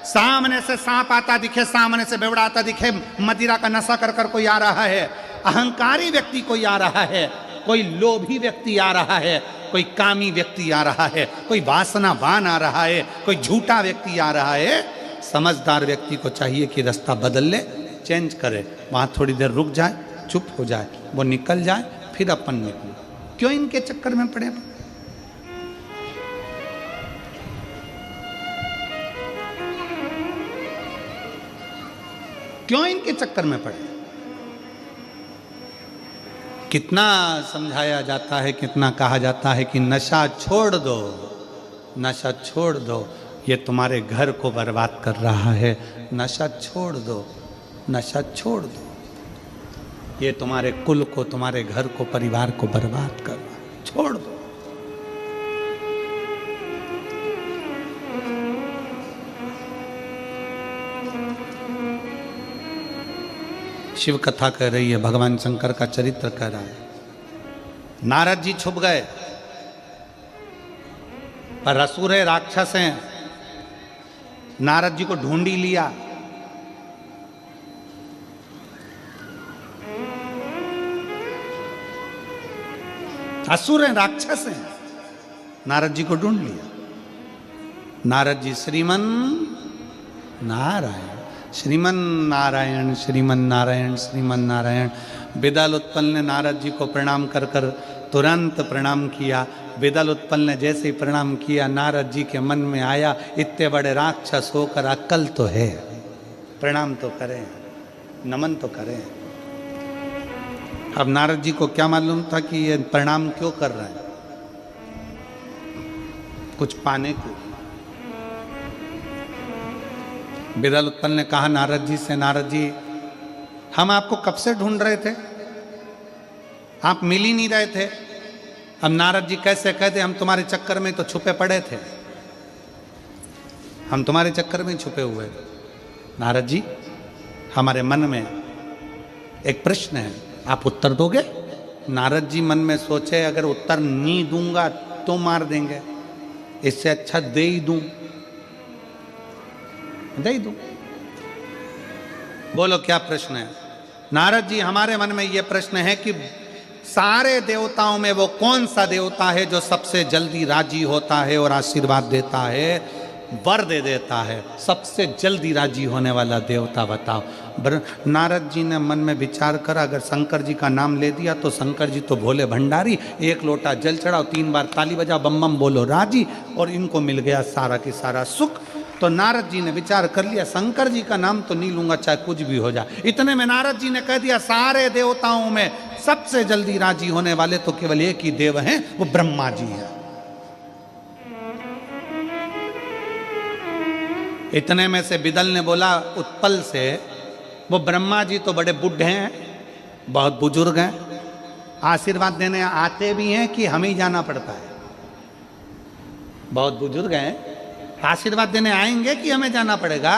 सामने से सांप आता दिखे, सामने से बेवड़ा आता दिखे, मदिरा का नशा कर कर कोई आ रहा है, अहंकारी व्यक्ति कोई आ रहा है, कोई लोभी व्यक्ति आ रहा है, कोई कामी व्यक्ति आ रहा है, कोई वासनावान आ रहा है, कोई झूठा व्यक्ति आ रहा है, समझदार व्यक्ति को चाहिए कि रास्ता बदल ले, चेंज करे, वहाँ थोड़ी देर रुक जाए, चुप हो जाए, वो निकल जाए, फिर अपन निकले। क्यों इनके चक्कर में पड़े? क्यों इनके चक्कर में पड़े? कितना समझाया जाता है, कितना कहा जाता है कि नशा छोड़ दो, नशा छोड़ दो, ये तुम्हारे घर को बर्बाद कर रहा है, नशा छोड़ दो, नशा छोड़ दो, ये तुम्हारे कुल को, तुम्हारे घर को, परिवार को बर्बाद कर रहा है, छोड़ दो। शिव कथा कह रही है, भगवान शंकर का चरित्र कह रहा है। नारद जी छुप गए, पर असुर है, राक्षस हैं, नारद जी को ढूंढ ही लिया। असुर हैं, राक्षस हैं, नारद जी को ढूंढ लिया। नारद जी श्रीमन नारायण, श्रीमन नारायण, श्रीमन नारायण, श्रीमन नारायण। विदल उत्पल ने नारद जी को प्रणाम कर कर तुरंत प्रणाम किया। विदल उत्पल ने जैसे ही प्रणाम किया, नारद जी के मन में आया, इतने बड़े राक्षस होकर अक्ल तो है, प्रणाम तो करें, नमन तो करें। अब नारद जी को क्या मालूम था कि ये प्रणाम क्यों कर रहे हैं? कुछ पाने को। विदल उत्पल ने कहा नारद जी से, नारद जी हम आपको कब से ढूंढ रहे थे, आप मिल ही नहीं रहे थे। अब नारद जी कैसे कहते, हम तुम्हारे चक्कर में तो छुपे पड़े थे, हम तुम्हारे चक्कर में छुपे हुए थे। नारद जी हमारे मन में एक प्रश्न है, आप उत्तर दोगे? नारद जी मन में सोचे, अगर उत्तर नहीं दूंगा तो मार देंगे, इससे अच्छा दे ही दूं, दे ही दूं। बोलो क्या प्रश्न है? नारद जी हमारे मन में यह प्रश्न है कि सारे देवताओं में वो कौन सा देवता है जो सबसे जल्दी राजी होता है और आशीर्वाद देता है, वर दे देता है? सबसे जल्दी राजी होने वाला देवता बताओ। नारद जी ने मन में विचार करा, अगर शंकर जी का नाम ले दिया तो शंकर जी तो भोले भंडारी, एक लोटा जल चढ़ाओ, 3 बार ताली बजाओ, बम बम बोलो राजी, और इनको मिल गया सारा की सारा सुख। तो नारद जी ने विचार कर लिया, शंकर जी का नाम तो नहीं लूंगा चाहे कुछ भी हो जाए। इतने में नारद जी ने कह दिया, सारे देवताओं में सबसे जल्दी राजी होने वाले तो केवल एक ही देव हैं, वो ब्रह्मा जी हैं। इतने में से विदल ने बोला उत्पल से, वो ब्रह्मा जी तो बड़े बुढ़े हैं, बहुत बुजुर्ग हैं, आशीर्वाद देने आते भी हैं कि हमें ही जाना पड़ता है? बहुत बुजुर्ग हैं, आशीर्वाद देने आएंगे कि हमें जाना पड़ेगा?